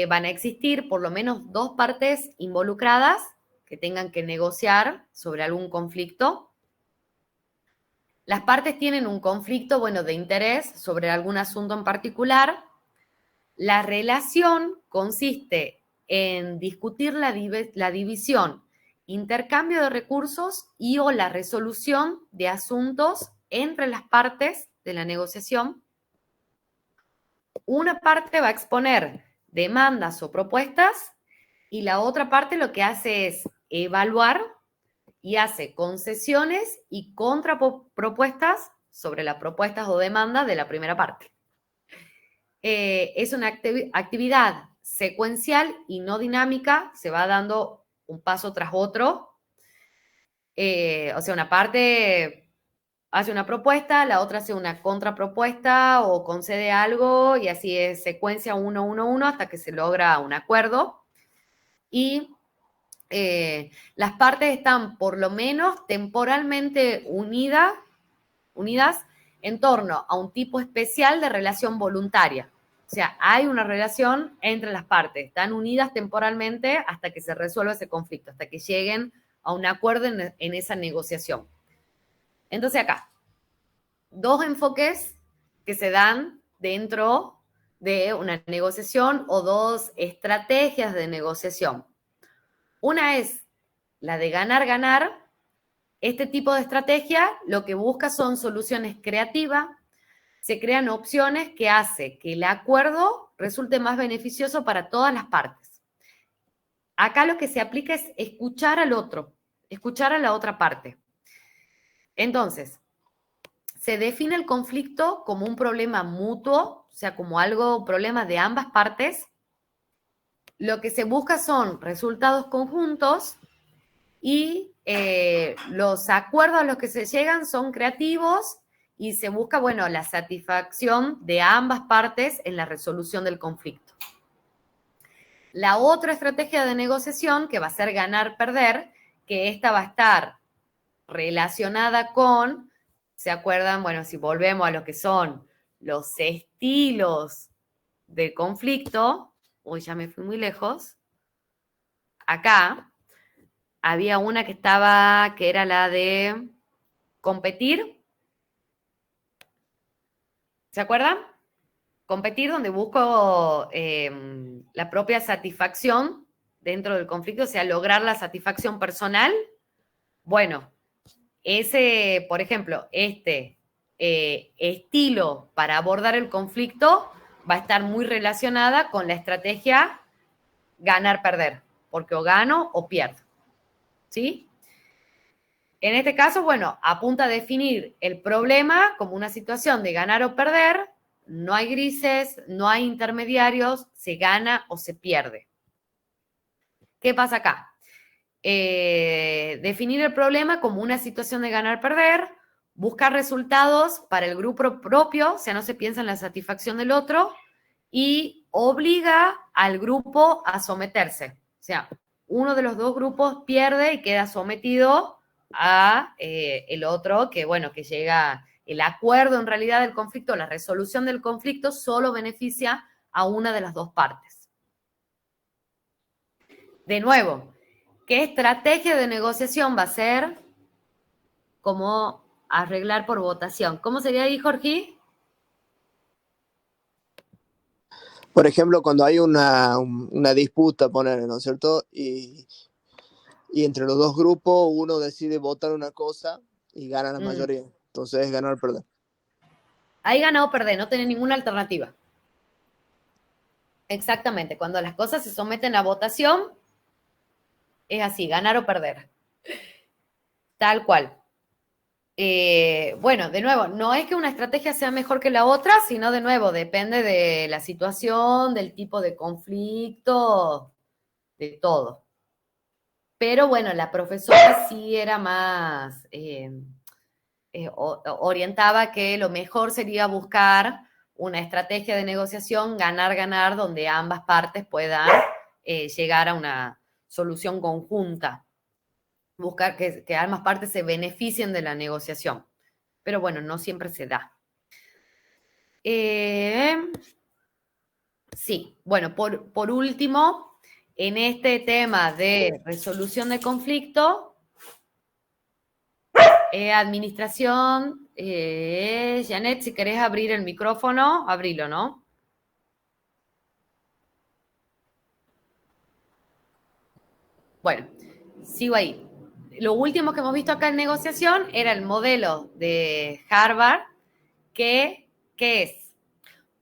van a existir por lo menos dos partes involucradas que tengan que negociar sobre algún conflicto. Las partes tienen un conflicto, bueno, de interés sobre algún asunto en particular. La relación consiste en discutir la división, intercambio de recursos y o la resolución de asuntos entre las partes de la negociación. Una parte va a exponer demandas o propuestas y la otra parte lo que hace es evaluar y hace concesiones y contrapropuestas sobre las propuestas o demandas de la primera parte. Es una actividad secuencial y no dinámica, se va dando un paso tras otro. O sea, una parte hace una propuesta, la otra hace una contrapropuesta o concede algo y así es secuencia 1, 1, 1 hasta que se logra un acuerdo. Y las partes están por lo menos temporalmente unidas en torno a un tipo especial de relación voluntaria. O sea, hay una relación entre las partes, están unidas temporalmente hasta que se resuelva ese conflicto, hasta que lleguen a un acuerdo en esa negociación. Entonces acá, dos enfoques que se dan dentro de una negociación o dos estrategias de negociación. Una es la de ganar-ganar. Este tipo de estrategia lo que busca son soluciones creativas, se crean opciones que hacen que el acuerdo resulte más beneficioso para todas las partes. Acá lo que se aplica es escuchar al otro, escuchar a la otra parte. Entonces, se define el conflicto como un problema mutuo, o sea, como algo, problema de ambas partes. Lo que se busca son resultados conjuntos y los acuerdos a los que se llegan son creativos y se busca, bueno, la satisfacción de ambas partes en la resolución del conflicto. La otra estrategia de negociación, que va a ser ganar-perder, que esta va a estar relacionada con, ¿se acuerdan? Bueno, si volvemos a lo que son los estilos de conflicto, uy, ya me fui muy lejos, acá había una que era la de competir. ¿Se acuerdan? Competir, donde busco la propia satisfacción dentro del conflicto, o sea, lograr la satisfacción personal. Bueno, ese, por ejemplo, estilo para abordar el conflicto va a estar muy relacionada con la estrategia ganar-perder, porque o gano o pierdo. ¿Sí? En este caso, bueno, apunta a definir el problema como una situación de ganar o perder, no hay grises, no hay intermediarios, se gana o se pierde. ¿Qué pasa acá? Definir el problema como una situación de ganar-perder, buscar resultados para el grupo propio, o sea, no se piensa en la satisfacción del otro, y obliga al grupo a someterse. O sea, uno de los dos grupos pierde y queda sometido a el otro, que bueno, que llega el acuerdo en realidad del conflicto, la resolución del conflicto solo beneficia a una de las dos partes. De nuevo, ¿qué estrategia de negociación va a ser? Como arreglar por votación. ¿Cómo sería ahí, Jorge? Por ejemplo, cuando hay una disputa, poner, ¿no es cierto? Y entre los dos grupos uno decide votar una cosa y gana la mayoría. Entonces es ganar o perder. Ahí gana o perder, no tiene ninguna alternativa. Exactamente, cuando las cosas se someten a votación, es así, ganar o perder. Tal cual. Bueno, de nuevo, no es que una estrategia sea mejor que la otra, sino de nuevo, depende de la situación, del tipo de conflicto, de todo. Pero bueno, la profesora sí era más, orientaba que lo mejor sería buscar una estrategia de negociación ganar-ganar, donde ambas partes puedan llegar a una solución conjunta. Buscar que ambas partes se beneficien de la negociación. Pero bueno, no siempre se da. Sí, bueno, por último, en este tema de resolución de conflicto, administración, Janet, si querés abrir el micrófono, abrilo, ¿no? Bueno, sigo ahí. Lo último que hemos visto acá en negociación era el modelo de Harvard, que es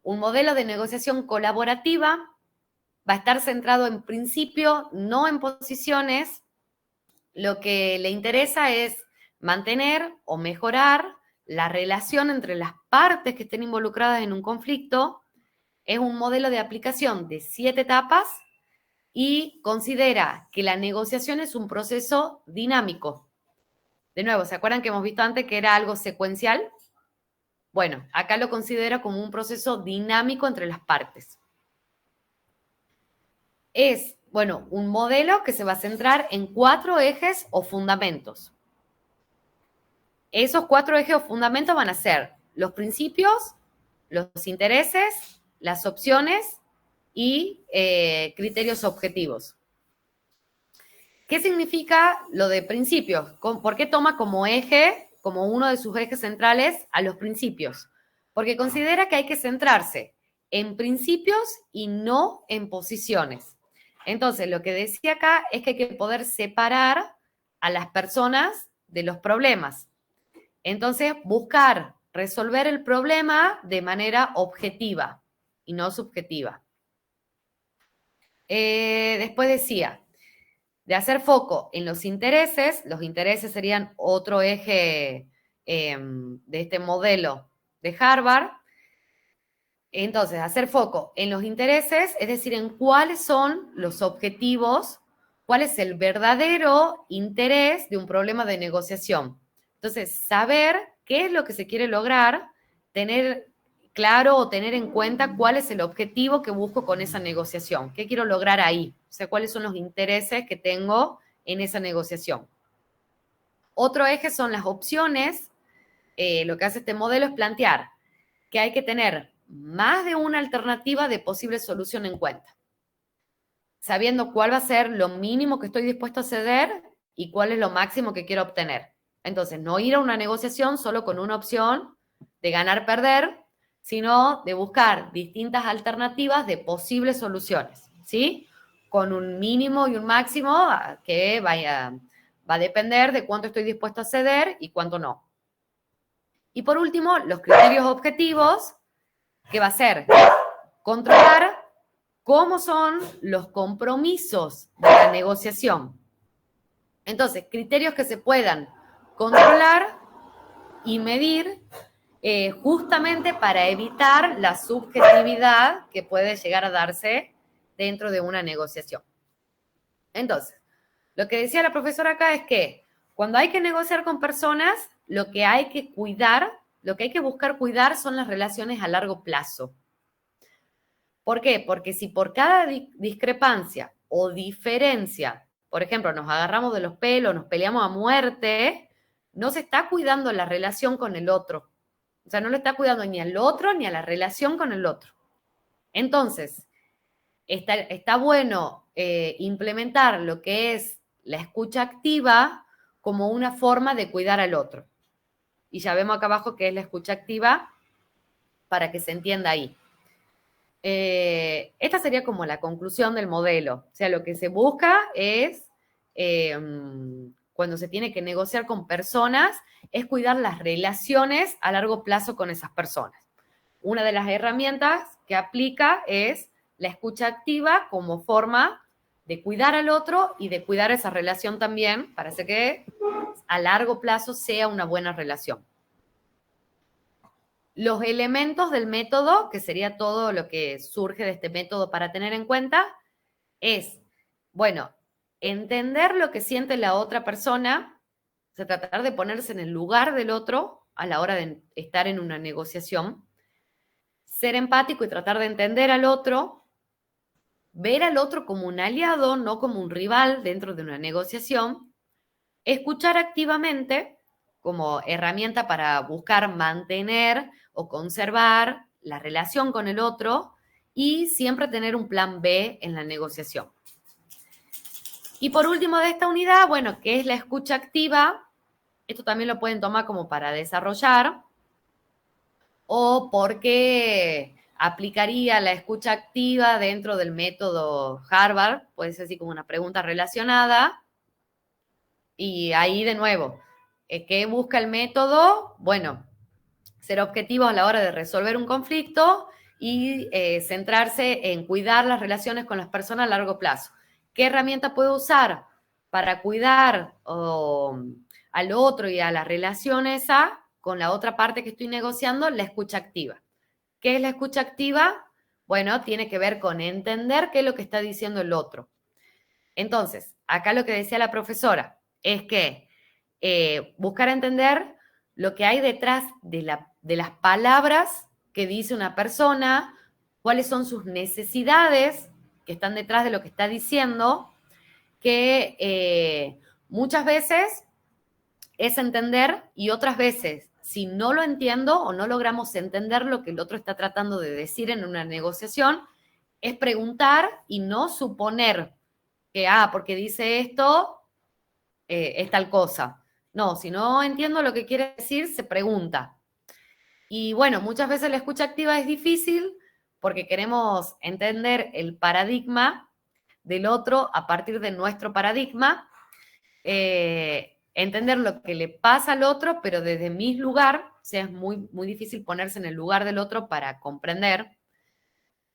un modelo de negociación colaborativa, va a estar centrado en principio, no en posiciones. Lo que le interesa es mantener o mejorar la relación entre las partes que estén involucradas en un conflicto. Es un modelo de aplicación de 7 etapas y considera que la negociación es un proceso dinámico. De nuevo, ¿se acuerdan que hemos visto antes que era algo secuencial? Bueno, acá lo considera como un proceso dinámico entre las partes. Es, bueno, un modelo que se va a centrar en 4 ejes o fundamentos. Esos 4 ejes o fundamentos van a ser los principios, los intereses, las opciones y criterios objetivos. ¿Qué significa lo de principios? ¿Por qué toma como eje, como uno de sus ejes centrales, a los principios? Porque considera que hay que centrarse en principios y no en posiciones. Entonces, lo que decía acá es que hay que poder separar a las personas de los problemas. Entonces, buscar resolver el problema de manera objetiva y no subjetiva. Después decía, de hacer foco en los intereses serían otro eje de este modelo de Harvard. Entonces, hacer foco en los intereses, es decir, en cuáles son los objetivos, cuál es el verdadero interés de un problema de negociación. Entonces, saber qué es lo que se quiere lograr, tener claro o tener en cuenta cuál es el objetivo que busco con esa negociación, qué quiero lograr ahí, o sea, cuáles son los intereses que tengo en esa negociación. Otro eje son las opciones. Lo que hace este modelo es plantear que hay que tener más de una alternativa de posible solución en cuenta, sabiendo cuál va a ser lo mínimo que estoy dispuesto a ceder y cuál es lo máximo que quiero obtener. Entonces, no ir a una negociación solo con una opción de ganar-perder, sino de buscar distintas alternativas de posibles soluciones, ¿sí? Con un mínimo y un máximo que va a depender de cuánto estoy dispuesto a ceder y cuánto no. Y por último, los criterios objetivos, que va a ser controlar cómo son los compromisos de la negociación. Entonces, criterios que se puedan controlar y medir justamente para evitar la subjetividad que puede llegar a darse dentro de una negociación. Entonces, lo que decía la profesora acá es que cuando hay que negociar con personas, lo que hay que cuidar, lo que hay que buscar cuidar son las relaciones a largo plazo. ¿Por qué? Porque si por cada discrepancia o diferencia, por ejemplo, nos agarramos de los pelos, nos peleamos a muerte, no se está cuidando la relación con el otro. O sea, no le está cuidando ni al otro ni a la relación con el otro. Entonces, está bueno implementar lo que es la escucha activa como una forma de cuidar al otro. Y ya vemos acá abajo qué es la escucha activa para que se entienda ahí. Esta sería como la conclusión del modelo. O sea, lo que se busca es, cuando se tiene que negociar con personas, es cuidar las relaciones a largo plazo con esas personas. Una de las herramientas que aplica es la escucha activa como forma de cuidar al otro y de cuidar esa relación también para hacer que a largo plazo sea una buena relación. Los elementos del método, que sería todo lo que surge de este método para tener en cuenta, es, bueno, entender lo que siente la otra persona, o sea, tratar de ponerse en el lugar del otro a la hora de estar en una negociación, ser empático y tratar de entender al otro, ver al otro como un aliado, no como un rival dentro de una negociación, escuchar activamente como herramienta para buscar mantener o conservar la relación con el otro y siempre tener un plan B en la negociación. Y por último de esta unidad, bueno, ¿qué es la escucha activa? Esto también lo pueden tomar como para desarrollar o porque aplicaría la escucha activa dentro del método Harvard, puede ser así como una pregunta relacionada. Y ahí de nuevo, ¿qué busca el método? Bueno, ser objetivo a la hora de resolver un conflicto y centrarse en cuidar las relaciones con las personas a largo plazo. ¿Qué herramienta puedo usar para cuidar al otro y a la relación esa con la otra parte que estoy negociando? La escucha activa. ¿Qué es la escucha activa? Bueno, tiene que ver con entender qué es lo que está diciendo el otro. Entonces, acá lo que decía la profesora es que buscar entender lo que hay detrás de las palabras que dice una persona, cuáles son sus necesidades que están detrás de lo que está diciendo, que muchas veces es entender y otras veces, si no lo entiendo o no logramos entender lo que el otro está tratando de decir en una negociación, es preguntar y no suponer que, porque dice esto, es tal cosa. No, si no entiendo lo que quiere decir, se pregunta. Y bueno, muchas veces la escucha activa es difícil porque queremos entender el paradigma del otro a partir de nuestro paradigma, entender lo que le pasa al otro, pero desde mi lugar, o sea, es muy, muy difícil ponerse en el lugar del otro para comprender.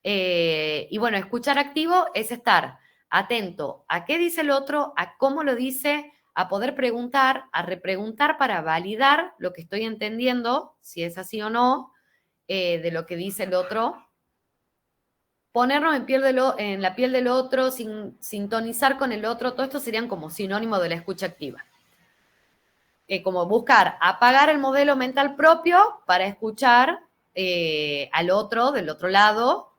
Y bueno, escuchar activo es estar atento a qué dice el otro, a cómo lo dice, a poder preguntar, a repreguntar para validar lo que estoy entendiendo, si es así o no, de lo que dice el otro. Ponernos en la piel del otro, sintonizar con el otro, todo esto serían como sinónimos de la escucha activa. Como buscar apagar el modelo mental propio para escuchar al otro, del otro lado.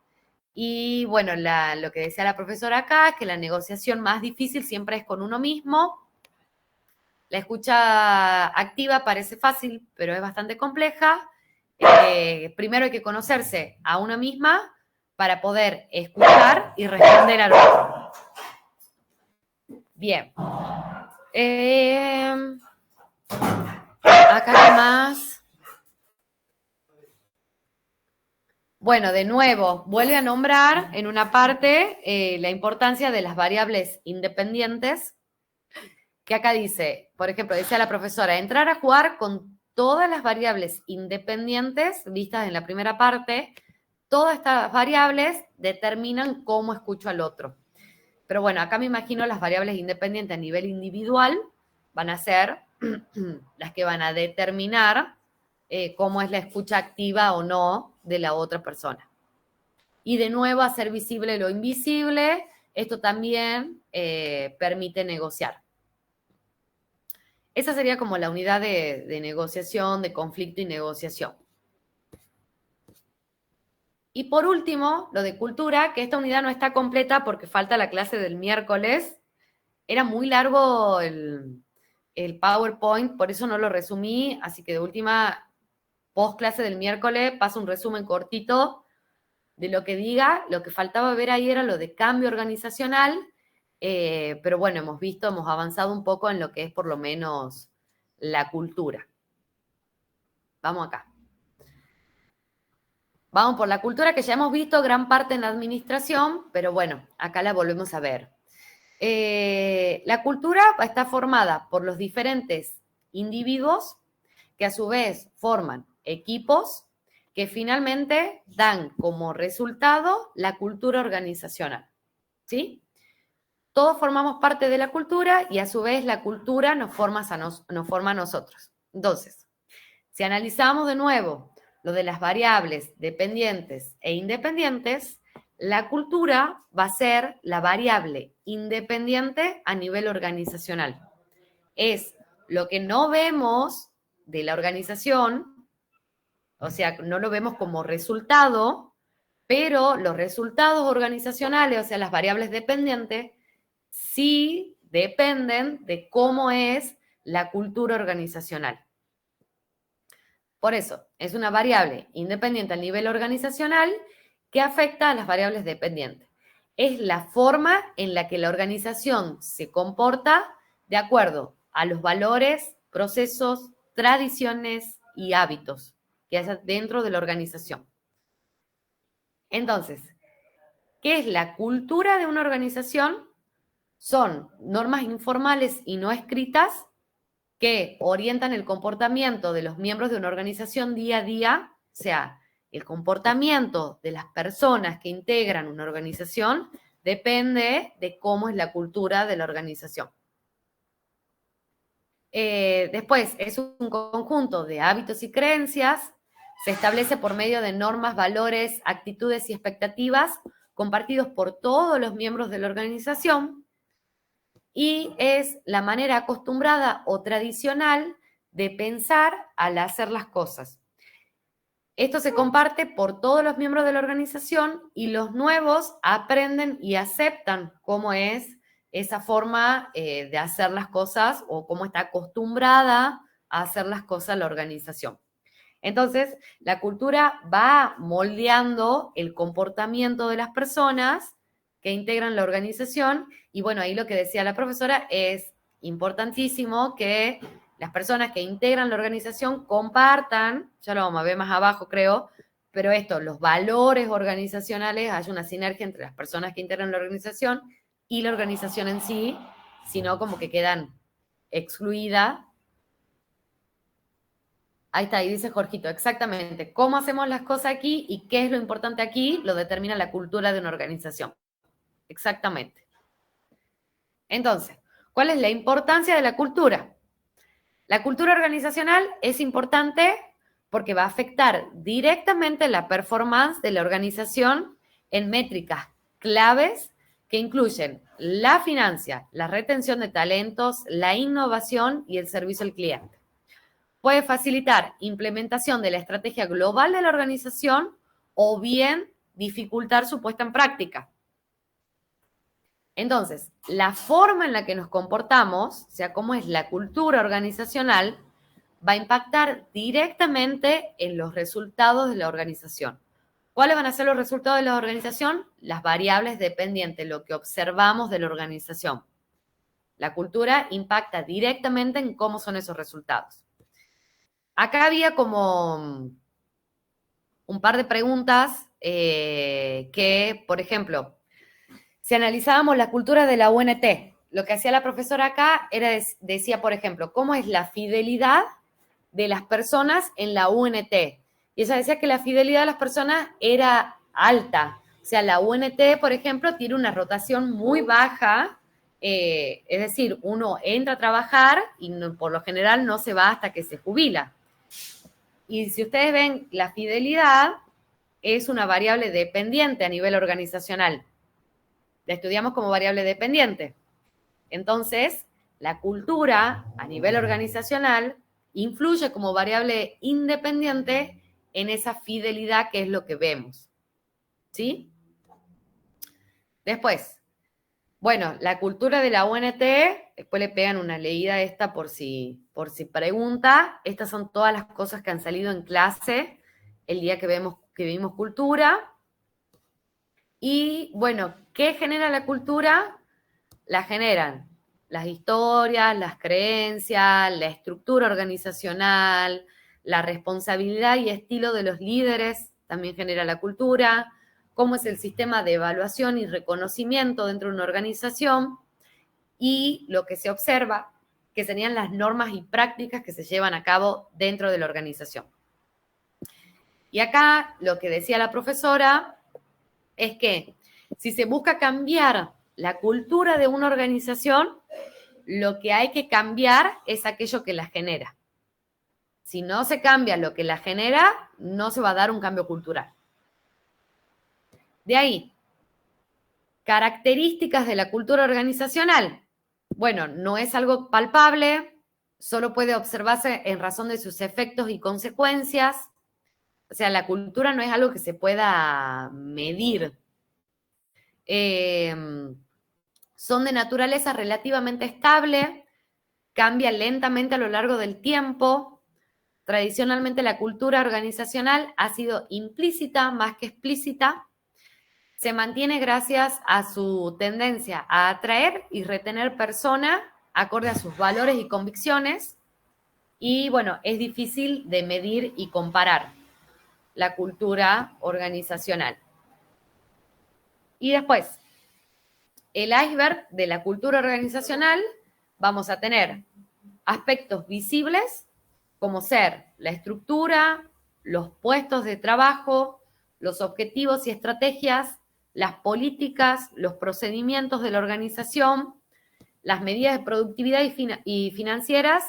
Y bueno, lo que decía la profesora acá es que la negociación más difícil siempre es con uno mismo. La escucha activa parece fácil, pero es bastante compleja. Primero hay que conocerse a una misma para poder escuchar y responder al otro. Bien. Acá qué más. Bueno, de nuevo, vuelve a nombrar en una parte la importancia de las variables independientes, que acá dice, por ejemplo, dice la profesora, entrar a jugar con todas las variables independientes vistas en la primera parte. Todas estas variables determinan cómo escucho al otro. Pero bueno, acá me imagino las variables independientes a nivel individual van a ser las que van a determinar cómo es la escucha activa o no de la otra persona. Y de nuevo, hacer visible lo invisible, esto también permite negociar. Esa sería como la unidad de negociación, de conflicto y negociación. Y por último, lo de cultura, que esta unidad no está completa porque falta la clase del miércoles. Era muy largo el PowerPoint, por eso no lo resumí, así que de última, post clase del miércoles, paso un resumen cortito de lo que diga. Lo que faltaba ver ahí era lo de cambio organizacional, pero bueno, hemos avanzado un poco en lo que es por lo menos la cultura. Vamos acá. Vamos por la cultura, que ya hemos visto gran parte en la administración, pero bueno, acá la volvemos a ver. La cultura está formada por los diferentes individuos que a su vez forman equipos que finalmente dan como resultado la cultura organizacional, ¿sí? Todos formamos parte de la cultura y a su vez la cultura nos forma a nosotros. Entonces, si analizamos de nuevo lo de las variables dependientes e independientes, la cultura va a ser la variable independiente a nivel organizacional. Es lo que no vemos de la organización, o sea, no lo vemos como resultado, pero los resultados organizacionales, o sea, las variables dependientes, sí dependen de cómo es la cultura organizacional. Por eso, es una variable independiente a nivel organizacional que afecta a las variables dependientes. Es la forma en la que la organización se comporta de acuerdo a los valores, procesos, tradiciones y hábitos que hay dentro de la organización. Entonces, ¿qué es la cultura de una organización? Son normas informales y no escritas que orientan el comportamiento de los miembros de una organización día a día, o sea, el comportamiento de las personas que integran una organización depende de cómo es la cultura de la organización. Después, es un conjunto de hábitos y creencias, se establece por medio de normas, valores, actitudes y expectativas compartidos por todos los miembros de la organización, y es la manera acostumbrada o tradicional de pensar al hacer las cosas. Esto se comparte por todos los miembros de la organización y los nuevos aprenden y aceptan cómo es esa forma de hacer las cosas o cómo está acostumbrada a hacer las cosas la organización. Entonces, la cultura va moldeando el comportamiento de las personas que integran la organización. Y bueno, ahí lo que decía la profesora es importantísimo que las personas que integran la organización compartan, ya lo vamos a ver más abajo creo, pero esto, los valores organizacionales, hay una sinergia entre las personas que integran la organización y la organización en sí, sino como que quedan excluidas. Ahí está, ahí dice Jorgito, exactamente. Cómo hacemos las cosas aquí y qué es lo importante aquí, lo determina la cultura de una organización. Exactamente. Entonces, ¿cuál es la importancia de la cultura? La cultura organizacional es importante porque va a afectar directamente la performance de la organización en métricas claves que incluyen la financia, la retención de talentos, la innovación y el servicio al cliente. Puede facilitar implementación de la estrategia global de la organización o bien dificultar su puesta en práctica. Entonces, la forma en la que nos comportamos, o sea, cómo es la cultura organizacional, va a impactar directamente en los resultados de la organización. ¿Cuáles van a ser los resultados de la organización? Las variables dependientes, lo que observamos de la organización. La cultura impacta directamente en cómo son esos resultados. Acá había como un par de preguntas que, por ejemplo, si analizábamos la cultura de la UNT, lo que hacía la profesora acá era decía, por ejemplo, cómo es la fidelidad de las personas en la UNT. Y ella decía que la fidelidad de las personas era alta. O sea, la UNT, por ejemplo, tiene una rotación muy baja. Es decir, uno entra a trabajar y no, por lo general no se va hasta que se jubila. Y si ustedes ven, la fidelidad es una variable dependiente a nivel organizacional. La estudiamos como variable dependiente. Entonces, la cultura a nivel organizacional influye como variable independiente en esa fidelidad que es lo que vemos. ¿Sí? Después, bueno, la cultura de la UNT, después le pegan una leída a esta por si pregunta. Estas son todas las cosas que han salido en clase el día que vimos cultura. Y bueno, ¿qué genera la cultura? La generan las historias, las creencias, la estructura organizacional, la responsabilidad y estilo de los líderes también genera la cultura, cómo es el sistema de evaluación y reconocimiento dentro de una organización y lo que se observa, que serían las normas y prácticas que se llevan a cabo dentro de la organización. Y acá lo que decía la profesora es que si se busca cambiar la cultura de una organización, lo que hay que cambiar es aquello que la genera. Si no se cambia lo que la genera, no se va a dar un cambio cultural. De ahí, características de la cultura organizacional. Bueno, no es algo palpable, solo puede observarse en razón de sus efectos y consecuencias. O sea, la cultura no es algo que se pueda medir. Son de naturaleza relativamente estable, cambian lentamente a lo largo del tiempo. Tradicionalmente la cultura organizacional ha sido implícita más que explícita. Se mantiene gracias a su tendencia a atraer y retener personas acorde a sus valores y convicciones. Y bueno, es difícil de medir y comparar la cultura organizacional. Y después, el iceberg de la cultura organizacional, vamos a tener aspectos visibles como ser la estructura, los puestos de trabajo, los objetivos y estrategias, las políticas, los procedimientos de la organización, las medidas de productividad y financieras.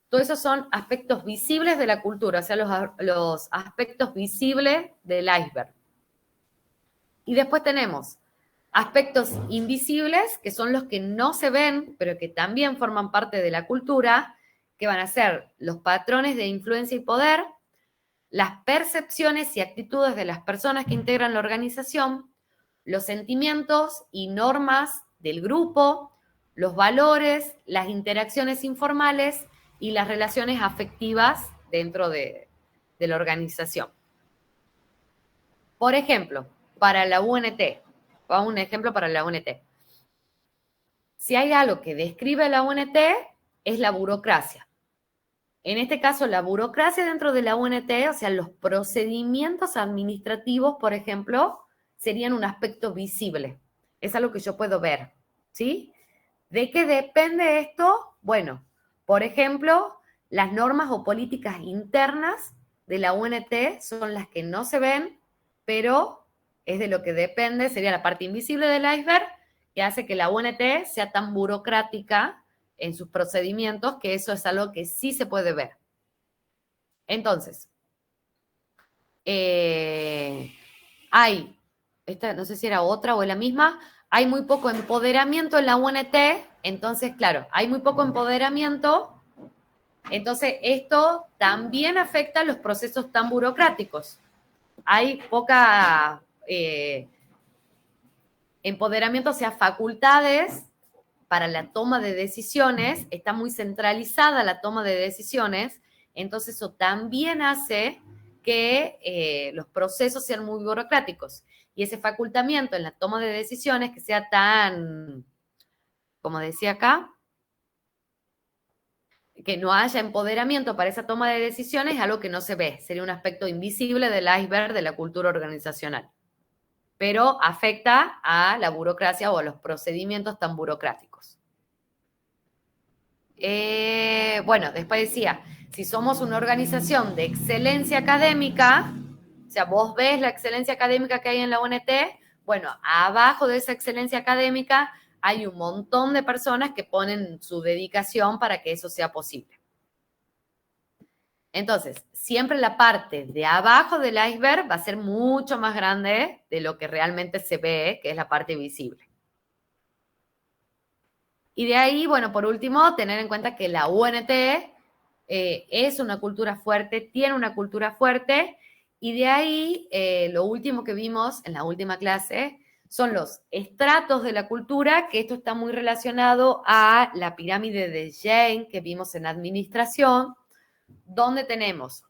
Todo eso son aspectos visibles de la cultura, o sea, los aspectos visibles del iceberg. Y después tenemos aspectos invisibles, que son los que no se ven, pero que también forman parte de la cultura, que van a ser los patrones de influencia y poder, las percepciones y actitudes de las personas que integran la organización, los sentimientos y normas del grupo, los valores, las interacciones informales y las relaciones afectivas dentro de la organización. Por ejemplo, para la UNT, vamos a un ejemplo para la UNT. Si hay algo que describe la UNT, es la burocracia. En este caso, la burocracia dentro de la UNT, o sea, los procedimientos administrativos, por ejemplo, serían un aspecto visible. Es algo que yo puedo ver, ¿sí? ¿De qué depende esto? Bueno, por ejemplo, las normas o políticas internas de la UNT son las que no se ven, pero es de lo que depende, sería la parte invisible del iceberg, que hace que la UNT sea tan burocrática en sus procedimientos, que eso es algo que sí se puede ver. Entonces, hay, esta no sé si era otra o es la misma, hay muy poco empoderamiento en la UNT, entonces, claro, hay muy poco empoderamiento, entonces esto también afecta a los procesos tan burocráticos. Hay poca empoderamiento, o sea, facultades para la toma de decisiones, está muy centralizada la toma de decisiones, entonces eso también hace que los procesos sean muy burocráticos. Y ese facultamiento en la toma de decisiones que sea tan, como decía acá, que no haya empoderamiento para esa toma de decisiones es algo que no se ve, sería un aspecto invisible del iceberg de la cultura organizacional, pero afecta a la burocracia o a los procedimientos tan burocráticos. Bueno, después decía, si somos una organización de excelencia académica, o sea, vos ves la excelencia académica que hay en la UNT, bueno, abajo de esa excelencia académica hay un montón de personas que ponen su dedicación para que eso sea posible. Entonces, siempre la parte de abajo del iceberg va a ser mucho más grande de lo que realmente se ve, que es la parte visible. Y de ahí, bueno, por último, tener en cuenta que la UNT es una cultura fuerte, tiene una cultura fuerte, y de ahí lo último que vimos en la última clase son los estratos de la cultura, que esto está muy relacionado a la pirámide de Jain que vimos en administración, donde tenemos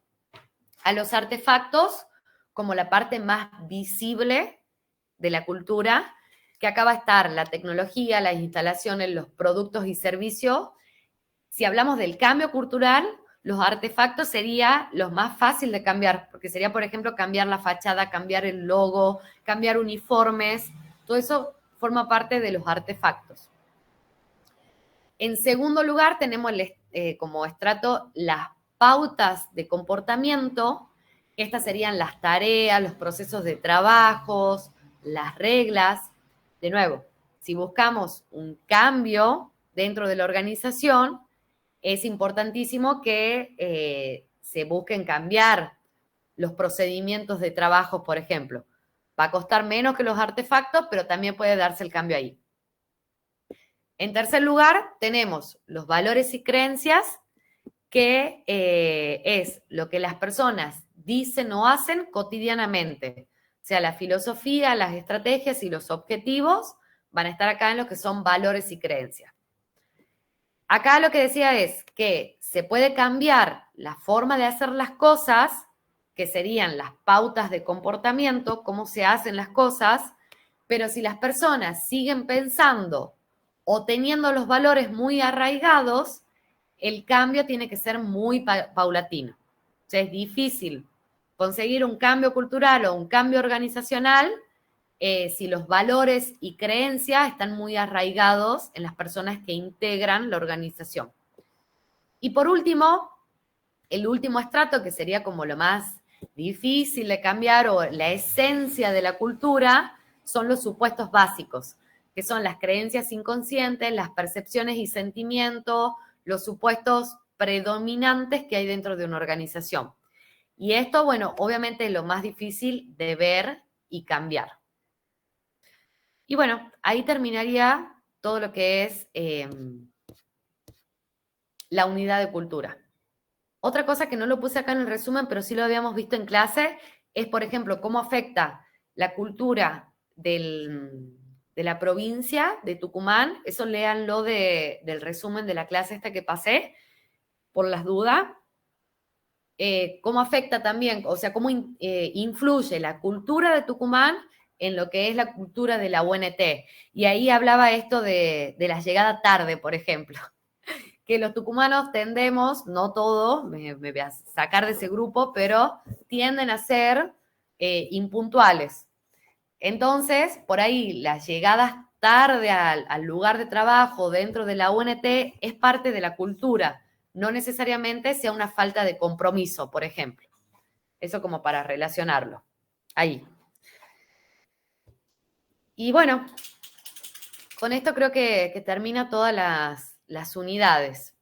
a los artefactos como la parte más visible de la cultura, que acá va a estar la tecnología, las instalaciones, los productos y servicios. Si hablamos del cambio cultural, los artefactos sería lo más fácil de cambiar, porque sería, por ejemplo, cambiar la fachada, cambiar el logo, cambiar uniformes, todo eso forma parte de los artefactos. En segundo lugar, tenemos como estrato las pautas de comportamiento. Estas serían las tareas, los procesos de trabajos, las reglas. De nuevo, si buscamos un cambio dentro de la organización, es importantísimo que se busquen cambiar los procedimientos de trabajo, por ejemplo. Va a costar menos que los artefactos, pero también puede darse el cambio ahí. En tercer lugar, tenemos los valores y creencias, que es lo que las personas dicen o hacen cotidianamente. O sea, la filosofía, las estrategias y los objetivos van a estar acá en lo que son valores y creencias. Acá lo que decía es que se puede cambiar la forma de hacer las cosas, que serían las pautas de comportamiento, cómo se hacen las cosas, pero si las personas siguen pensando o teniendo los valores muy arraigados, el cambio tiene que ser muy paulatino. O sea, es difícil conseguir un cambio cultural o un cambio organizacional si los valores y creencias están muy arraigados en las personas que integran la organización. Y por último, el último estrato, que sería como lo más difícil de cambiar o la esencia de la cultura, son los supuestos básicos, que son las creencias inconscientes, las percepciones y sentimientos, los supuestos predominantes que hay dentro de una organización. Y esto, bueno, obviamente es lo más difícil de ver y cambiar. Y bueno, ahí terminaría todo lo que es la unidad de cultura. Otra cosa que no lo puse acá en el resumen, pero sí lo habíamos visto en clase, es, por ejemplo, cómo afecta la cultura de la provincia de Tucumán. Eso léanlo del resumen de la clase esta que pasé, por las dudas. Cómo afecta también, o sea, cómo influye la cultura de Tucumán en lo que es la cultura de la UNT. Y ahí hablaba esto de la llegada tarde, por ejemplo. Que los tucumanos tendemos, no todos, me voy a sacar de ese grupo, pero tienden a ser impuntuales. Entonces, por ahí, las llegadas tarde al lugar de trabajo dentro de la UNT es parte de la cultura. No necesariamente sea una falta de compromiso, por ejemplo. Eso como para relacionarlo. Ahí. Y bueno, con esto creo que termina todas las unidades.